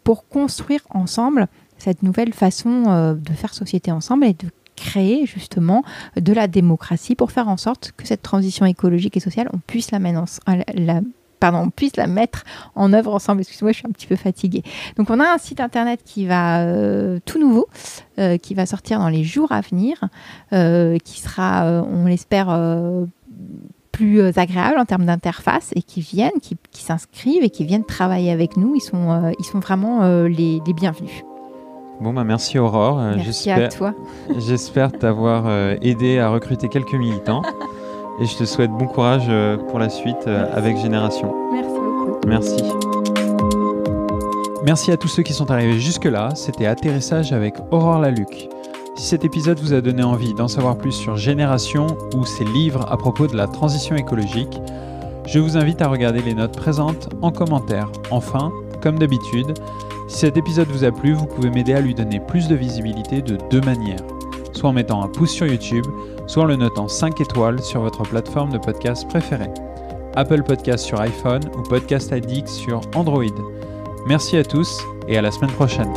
pour construire ensemble cette nouvelle façon de faire société ensemble et de créer justement de la démocratie pour faire en sorte que cette transition écologique et sociale, on puisse on puisse la mettre en œuvre ensemble. Excuse-moi, je suis un petit peu fatiguée. Donc, on a un site internet qui va tout nouveau, qui va sortir dans les jours à venir, qui sera, on l'espère, plus agréable en termes d'interface et qui s'inscrivent et qui viennent travailler avec nous. Ils sont vraiment les bienvenus. Bon, bah merci Aurore. Merci à toi. J'espère t'avoir aidé à recruter quelques militants. Et je te souhaite bon courage pour la suite avec Génération. Merci beaucoup. Merci. Merci à tous ceux qui sont arrivés jusque-là. C'était Atterrissage avec Aurore Laluc. Si cet épisode vous a donné envie d'en savoir plus sur Génération ou ses livres à propos de la transition écologique, je vous invite à regarder les notes présentes en commentaire. Enfin, comme d'habitude, si cet épisode vous a plu, vous pouvez m'aider à lui donner plus de visibilité de 2 manières. Soit en mettant un pouce sur YouTube, soit en le notant 5 étoiles sur votre plateforme de podcast préférée. Apple Podcast sur iPhone ou Podcast Addict sur Android. Merci à tous et à la semaine prochaine.